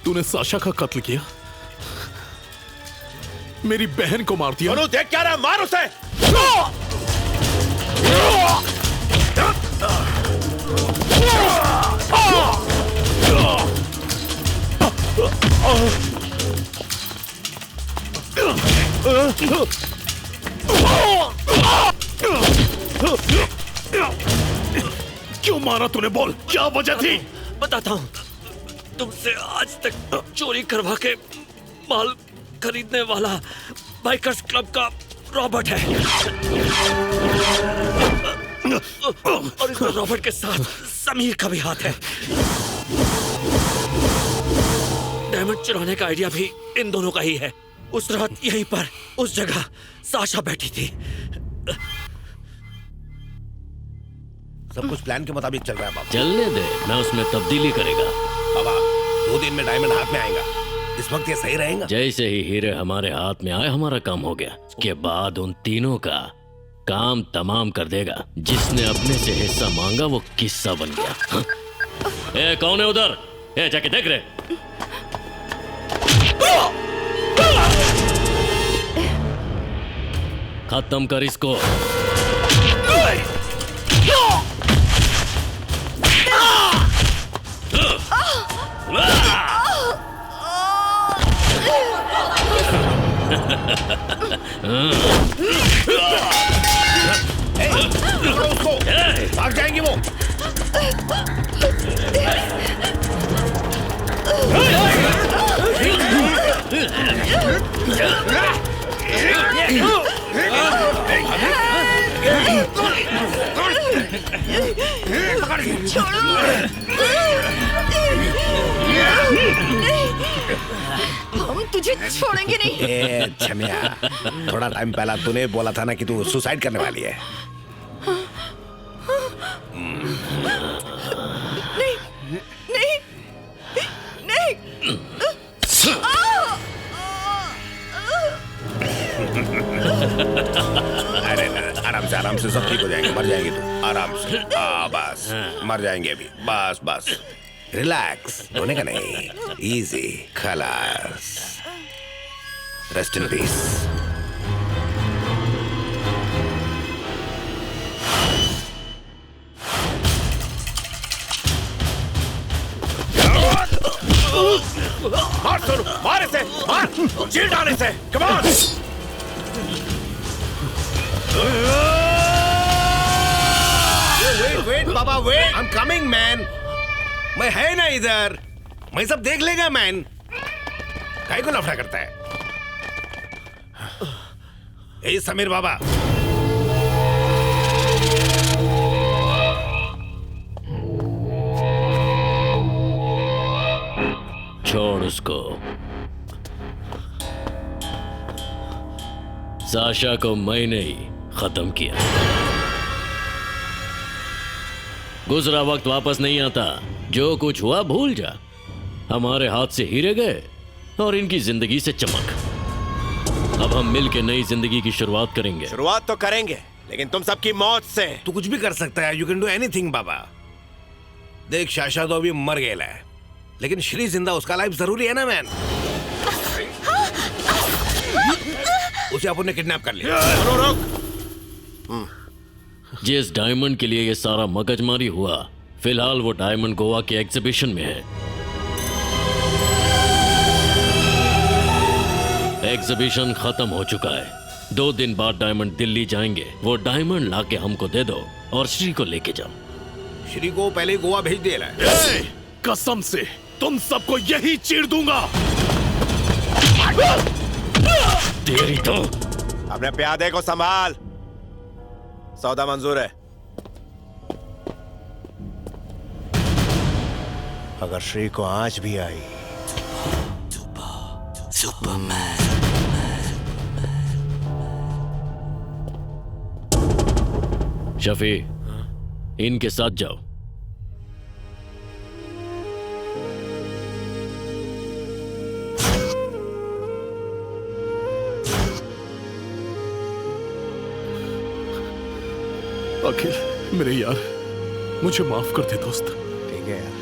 तूने साशा का कत्ल किया, मेरी बहन को मार दिया। देख क्या रहा, मार उसे। क्यों मारा तूने? बोल, क्या वजह थी? बताता हूँ। तुमसे आज तक चोरी करवा के माल खरीदने वाला बाइकर्स क्लब का रॉबर्ट है, और इसमें रॉबर्ट के साथ समीर का भी हाथ है। डायमंड चुराने का आइडिया भी इन दोनों का ही है। उस रात यहीं पर उस जगह साशा बैठी थी। सब कुछ प्लान के मुताबिक चल रहा है बाबा। चलने दे, मैं उसमें तब्दीली करेगा। बाबा 2 दिन में डायमंड हाथ में आएगा। इस वक्त ये सही रहेगा। जैसे ही हीरे हमारे हाथ में आए, हमारा काम हो गया। उसके बाद उन तीनों का काम तमाम कर देगा। जिसने अपने से हिस्सा मांगा वो किस्सा बन गया। हाँ? ए, कौन है उधर? ए, जाके देख रहे। खत्म कर इसको। भाग जाएंगी वो। हम तुझे छोड़ेंगे नहीं। ए छमिया, थोड़ा टाइम पहला तूने बोला था ना कि तू सुसाइड करने वाली है। नहीं नहीं नहीं। अरे आराम से सब ठीक हो जाएंगे। मर जाएंगे तू, आराम से। बस मर जाएंगे अभी। बस बस रिलैक्स, होने का नहीं। इजी, खलास। Rest in peace. मार सोनू, मार इसे, मार, चीर डाल इसे। Come on. वेट बाबा wait, I am coming man. मैं है ना इधर, मैं सब देख लेगा मैन। काहे को लफड़ा करता है? ए समीर बाबा, छोड़ उसको। साशा को मैंने ही खत्म किया। गुजरा वक्त वापस नहीं आता। जो कुछ हुआ भूल जा। हमारे हाथ से हीरे गए और इनकी जिंदगी से चमक। अब हम मिल के नई जिंदगी की शुरुआत करेंगे। शुरुआत तो करेंगे, लेकिन तुम सबकी मौत से। तू कुछ भी कर सकता है। यू कैन डू एनीथिंग बाबा। देख शाशा तो अभी मर गया है, लेकिन श्री जिंदा, उसका लाइफ जरूरी है ना मैन। उसे अपन ने किडनैप कर लिया। रुक। जिस डायमंड के लिए ये सारा मगजमारी हुआ, फिलहाल वो डायमंड गोवा के एग्जीबिशन में है। एग्जीबिशन खत्म हो चुका है। 2 दिन बाद डायमंड दिल्ली जाएंगे। वो डायमंड लाके हमको दे दो और श्री को लेके जाओ। श्री को पहले ही गोवा भेज दिया है। कसम से तुम सबको यही चीर दूंगा। तेरी तो अपने प्यादे को संभाल। सौदा मंजूर है। अगर श्री को आंच भी आई, सुपरमैन। शफी, इनके साथ जाओ। अखिल, मेरे यार, मुझे माफ कर दे दोस्त। ठीक है यार।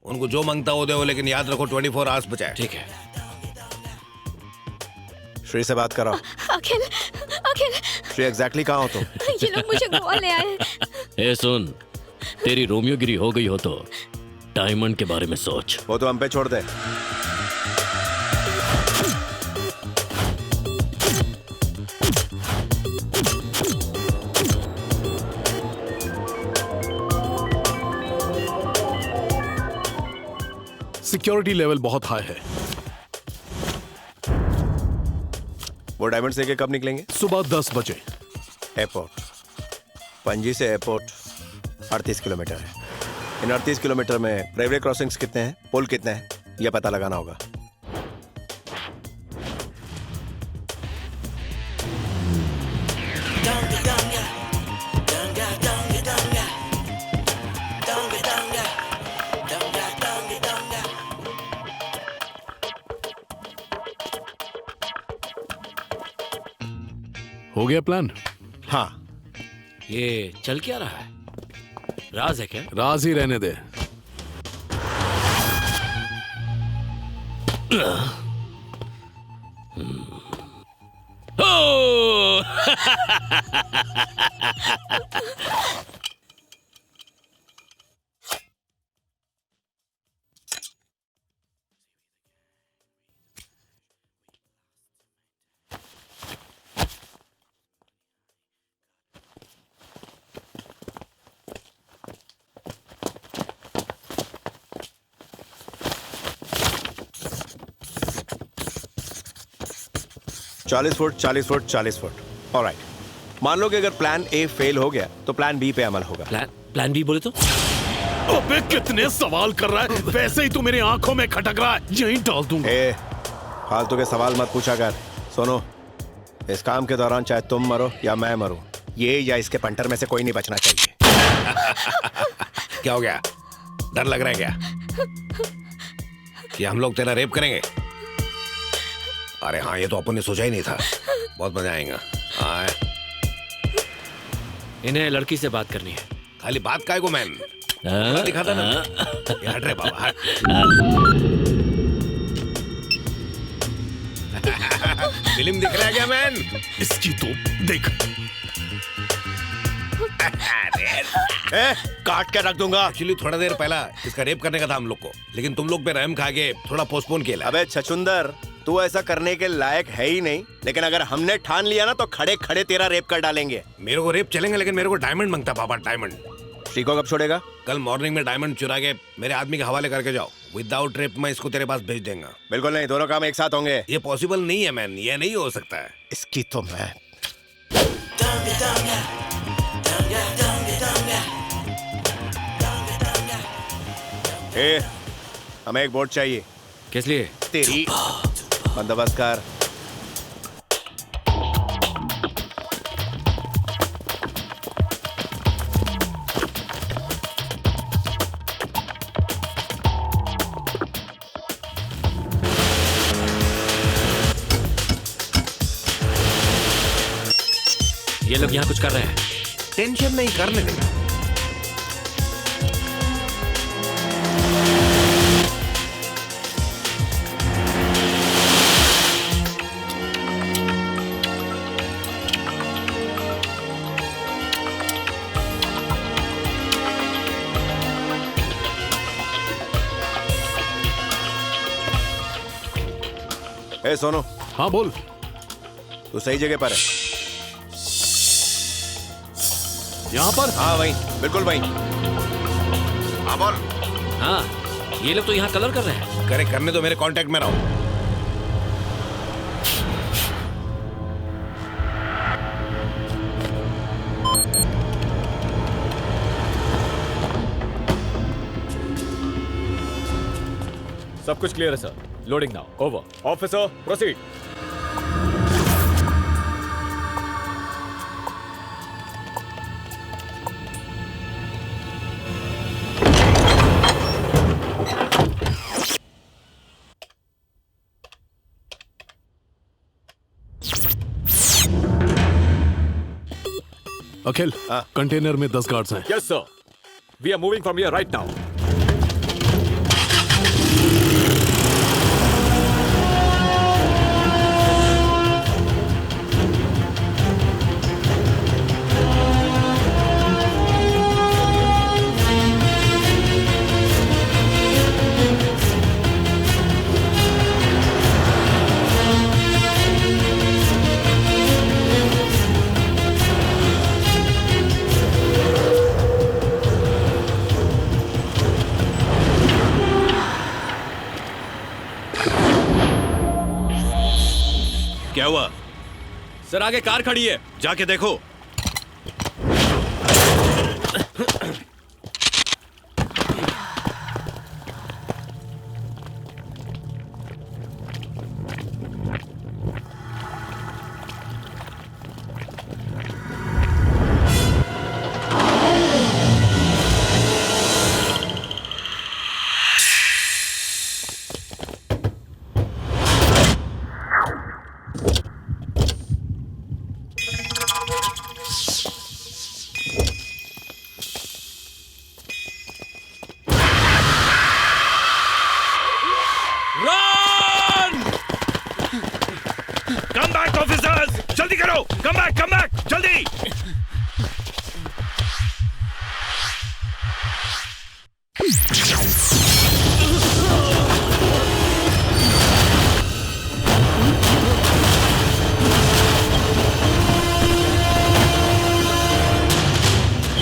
उनको जो मांगता हो दे, लेकिन याद रखो 24 आवर्स बचाए। ठीक है। श्री से बात कराओ। अखिल, अखिल। श्री एग्जैक्टली कहाँ हो तुम? ये लोग मुझे गोवा ले आए। ए सुन, तेरी रोमियोगिरी हो गई हो तो डायमंड के बारे में सोच। वो तो हम पे छोड़ दे। सिक्योरिटी लेवल बहुत हाई है। वो डायमंड से कब निकलेंगे? सुबह 10 बजे। एयरपोर्ट, पणजी से एयरपोर्ट 38 किलोमीटर है। इन 38 किलोमीटर में रेलवे क्रॉसिंग्स कितने हैं, पुल कितने हैं, यह पता लगाना होगा। हो गया प्लान? हाँ। ये चल क्या रहा है? राज है क्या? राज ही रहने दे। चालीस फुट 40 फुट 40 फुट। ऑलराइट, मान लो कि अगर प्लान ए फेल हो गया तो प्लान बी पे अमल होगा। प्लान बी बोले तो? अबे कितने सवाल कर रहा है, वैसे ही तू मेरी आंखों में खटक रहा है। यहीं डाल दूंगा। फालतू के सवाल मत पूछा कर। सुनो, इस काम के दौरान चाहे तुम मरो या मैं मरूं, ये या इसके पंटर में से कोई नहीं बचना चाहिए। क्या हो गया? डर लग रहा है क्या कि हम लोग तेरा रेप करेंगे? अरे हाँ, ये तो अपन ने सोचा ही नहीं था। बहुत मजा आएगा। इन्हें लड़की से बात करनी है। खाली बात काय को मैन दिखाता ना। हट रे बाबा, हट। फिल्म दिख रहा है क्या मैन? इसकी तो देख। काट के रख दूंगा। एक्चुअली थोड़ा देर पहला इसका रेप करने का था हम लोग को, लेकिन तुम लोग पे रहम खा के थोड़ा पोस्टपोन किया। अबे छछुंदर, तू ऐसा करने के लायक है ही नहीं, लेकिन अगर हमने ठान लिया ना तो खड़े खड़े तेरा रेप कर डालेंगे। मेरे को रेप चलेंगे, लेकिन मेरे को डायमंड मांगता पापा, डायमंड। श्री को कब छोड़ेगा? कल मॉर्निंग में डायमंड चुरा के मेरे आदमी के हवाले करके जाओ। विदाउट रेप मैं इसको तेरे पास भेज देंगे। बिल्कुल नहीं, दोनों काम एक साथ होंगे। ये पॉसिबल नहीं है मैन, ये नहीं हो सकता है। इसकी तो मैं हमें एक बोट चाहिए। किस लिए? तेरी बंदोबस्त कर। ये लोग यहाँ कुछ कर रहे हैं। टेंशन नहीं, करने दे। ए सोनू। हाँ बोल। तू सही जगह पर है। यहाँ पर? हाँ वहीं, बिल्कुल वहीं। हाँ बोल। हाँ, ये लोग तो यहाँ कलर कर रहे हैं। करे करने तो मेरे कांटेक्ट में रहो। सब कुछ क्लियर है sir. Loading now. Over. Officer proceed. Akhil, container में 10 गार्ड्स हैं। Yes sir. We are moving from here right now. क्या हुआ? सर आगे कार खड़ी है, जाके देखो।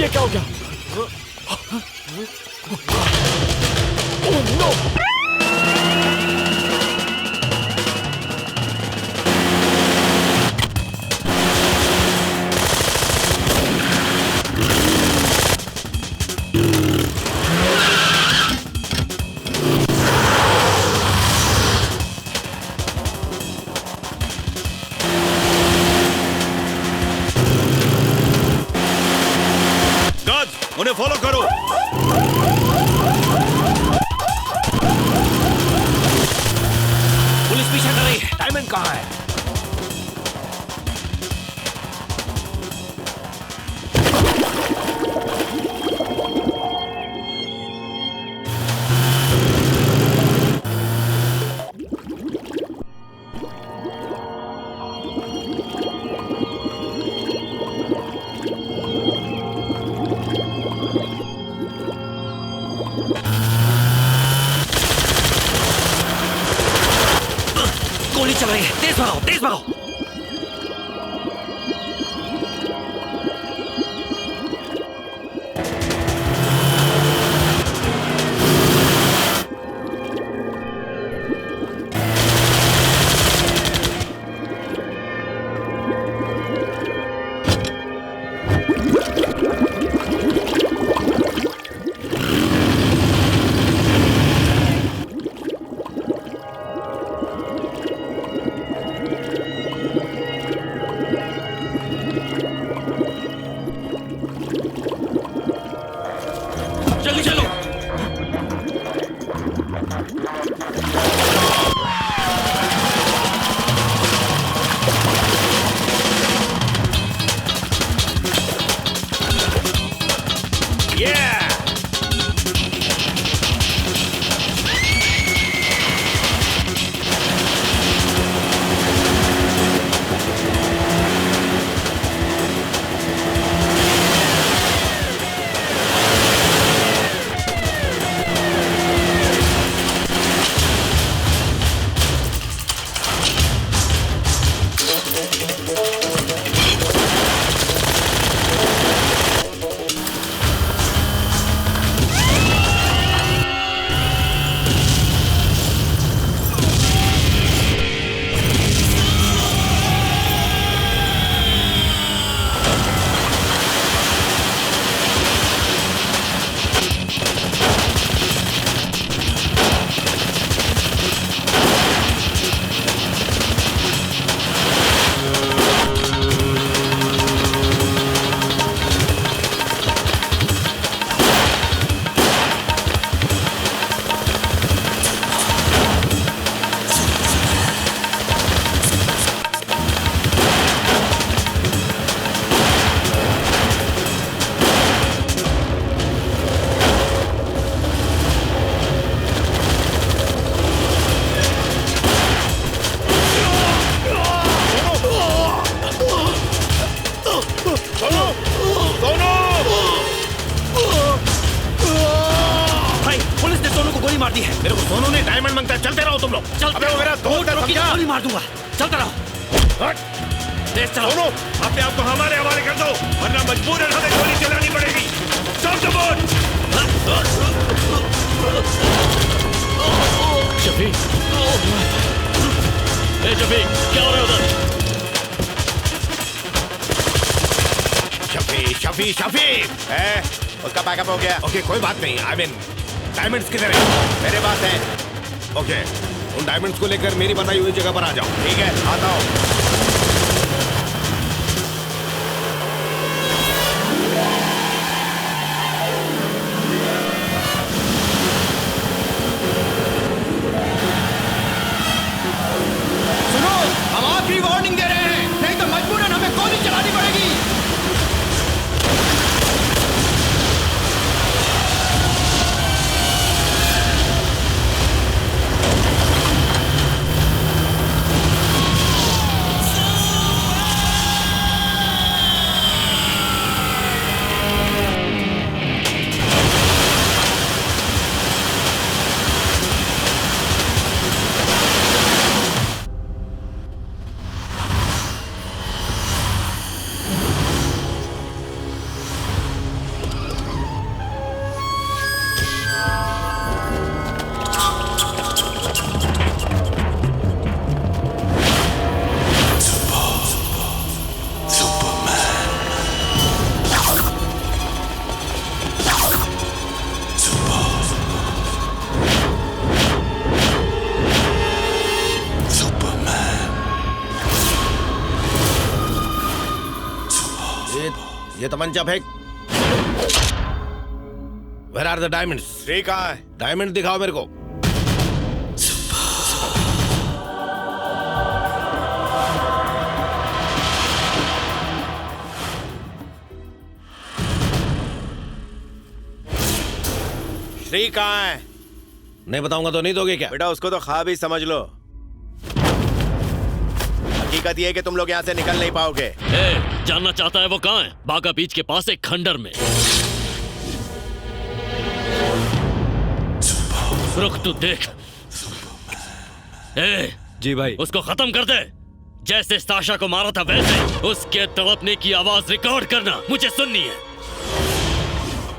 ये क्या हो गया? Oh no! उन्हें फॉलो करो। पुलिस पीछा कर रही है। डायमंड कहाँ है? गोली चल रही है। तेज भगाओ, तेज भगाओ। तुम लोग? चल अबे वो मेरा दोस्त है, समझा? गोली मार दूंगा। चलता रहो। तेज चलो। दोनों अपने आप को हमारे हवाले कर दो, वरना मजबूरन हमें गोली चलानी पड़ेगी। Stop the boat! शफीक, ए शफीक, क्या हो रहा है उधर? शफीक! उसका बैकअप हो गया। ओके, कोई बात नहीं। आई मीन, डायमंड्स किधर है? मेरे पास है। ओके, उन डायमंड्स को लेकर मेरी बताई हुई जगह पर आ जाओ। ठीक है, आता हूँ। सुनो, हम आखिरी वार्निंग दे रहे हैं, नहीं तो मजबूरन हमें गोली चलानी पड़ेगी। ये तमंचा फेंक। Where are the diamonds? Shri कहाँ है? डायमंड दिखाओ मेरे को। श्री कहाँ है? नहीं बताऊंगा तो नहीं दोगे क्या? बेटा उसको तो ख्वाब ही समझ लो। हकीकत ये है कि तुम लोग यहाँ से निकल नहीं पाओगे। जानना चाहता है वो कहाँ है? बागा बीच के पास एक खंडर में। रुक तू देख। जी भाई। उसको खत्म कर दे। जैसे साशा को मारा था वैसे उसके तड़पने की आवाज रिकॉर्ड करना मुझे सुननी है।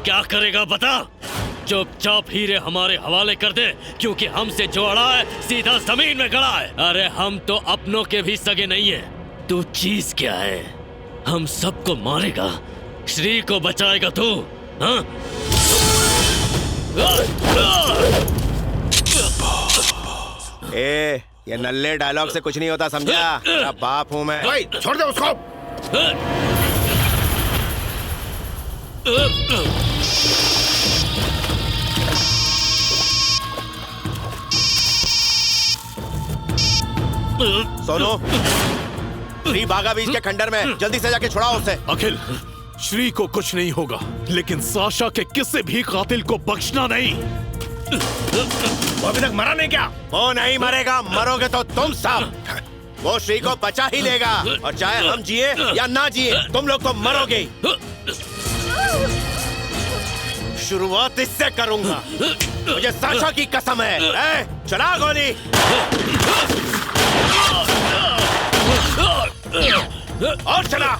क्या करेगा बता? चुपचाप हीरे हमारे हवाले कर दे, क्योंकि हमसे जो अड़ा है सीधा जमीन में गड़ा है। अरे हम तो अपनों के भी सगे नहीं है। तू चीज क्या है? हम सबको मारेगा, श्री को बचाएगा तू? हाँ? ये नल्ले डायलॉग से कुछ नहीं होता, समझा? तेरा बाप हूं मैं। भाई छोड़ दे उसको। सोनू, श्री बागा बीच के खंडर में, जल्दी से जाके छुड़ाओ उसे। अखिल, श्री को कुछ नहीं होगा, लेकिन साशा के किसी भी कातिल को बख्शना नहीं। वो अभी तक मरा नहीं क्या? वो नहीं मरेगा, मरोगे तो तुम सब। वो श्री को बचा ही लेगा, और चाहे हम जिए या ना जिए तुम लोग तो मरोगे। शुरुआत इससे करूंगा, मुझे साशा की कसम है। चला गोली। और चला।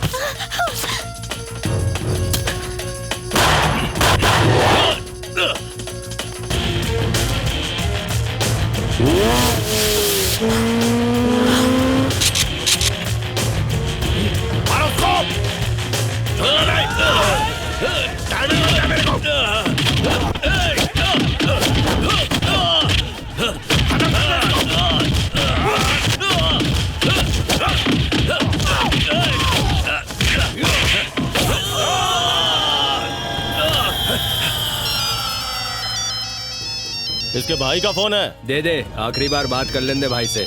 मारो उसको। टाइमिंग मिल गया मेरे को। इसके भाई का फोन है, दे दे। आखिरी बार बात कर लेंदे भाई से।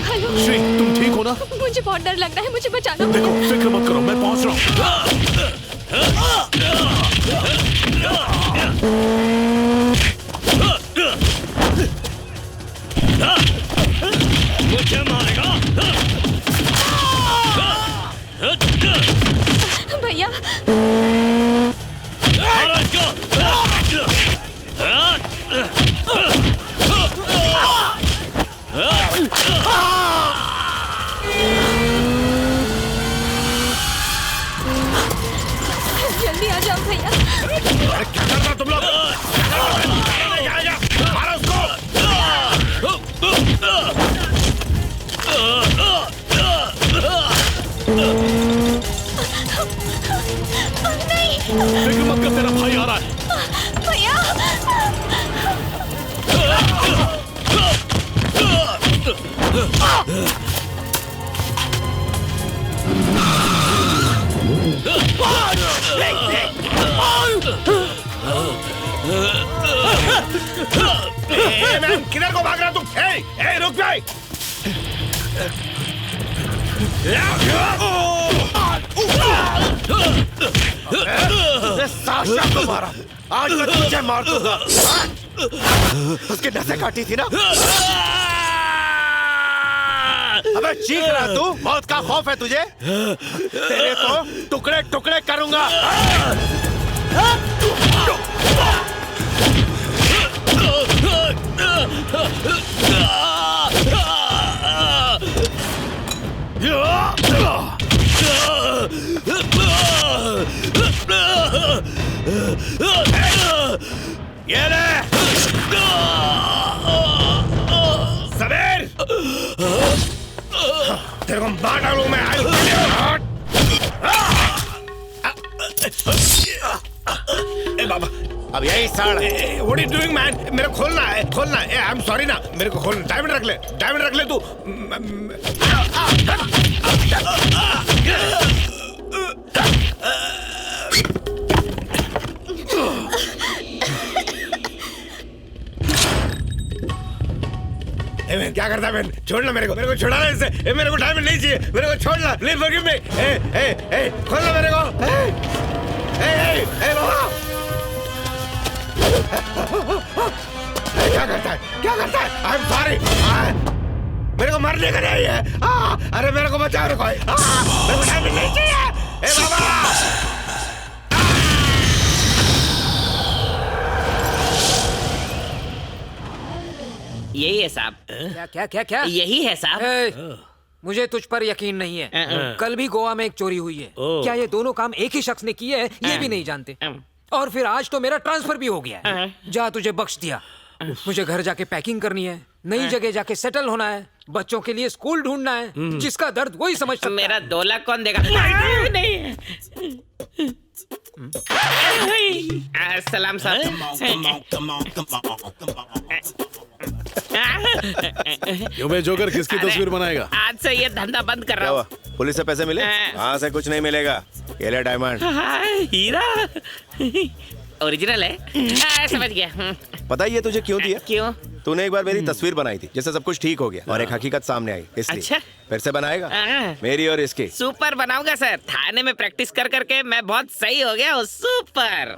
हेलो श्री, तुम ठीक हो ना? मुझे बहुत डर लग रहा है, मुझे बचा लो। देखो, फिक्र मत करो, मैं पहुंच रहा हूँ। मुझे मारेगा? भैया जल्दी आ जाओ भैया। क्या कर रहे हो तुम लोग? मारो उसको। नहीं, फिक्र मत कर, तेरा भाई आ रहा है। भैया। मैम किधर को भाग रहा तुम? ए रुक जाए। साशा को मारा, आज मैं तुझे मार दूंगा। उसकी नसें काटी थी ना? अबे चीख रहा तू? मौत का खौफ है तुझे? तेरे तो टुकड़े टुकड़े करूंगा। ये ले सबेर, तेरे को मार डालूं मैं। ए बाबा, अब यही साड़। What are you doing, man? मेरे को खोलना है, खोलना है। आई एम सॉरी ना, मेरे को खोलना। डायमंड रख ले, डायमंड रख ले तू। क्या करता है मैन? छोड़ना मेरे को छुड़ाना इससे। मेरे को डायमंड नहीं चाहिए, मेरे को छोड़ना। Please forgive me. खोलना मेरे को। बाबा क्या करता है? क्या करता है? I am sorry. मेरे को मरने का नहीं है। अरे मेरे को बचाओ, मेरे को डायमंड नहीं चाहिए। बाबा यही है साहब। क्या क्या क्या क्या? यही है साहब। मुझे तुझ पर यकीन नहीं है। कल भी गोवा में एक चोरी हुई है। क्या ये दोनों काम एक ही शख्स ने किए हैं ये भी नहीं जानते। और फिर आज तो मेरा ट्रांसफर भी हो गया है। जा, तुझे बख्श दिया। मुझे घर जाके पैकिंग करनी है, नई जगह जाके सेटल होना है, बच्चों के लिए स्कूल ढूंढना है। जिसका दर्द वही समझ सकता है। मेरा 2 लाख कौन देगा? नहीं। सलाम साहब। क्यों बे जोकर, किसकी तस्वीर बनाएगा? आज से ये धंधा बंद कर रहा हूँ। पुलिस से पैसे मिले? वहाँ से कुछ नहीं मिलेगा। ये ले डायमंड। हीरा ओरिजिनल है। समझ गया। पता है ये तुझे क्यों दिया? क्यों? तूने एक बार मेरी तस्वीर बनाई थी जिससे सब कुछ ठीक हो गया और एक हकीकत सामने आई, इसलिए। अच्छा? फिर से बनाएगा? मेरी और इसकी। सुपर बनाऊंगा सर। थाने में प्रैक्टिस कर करके मैं बहुत सही हो गया हूँ। सुपर।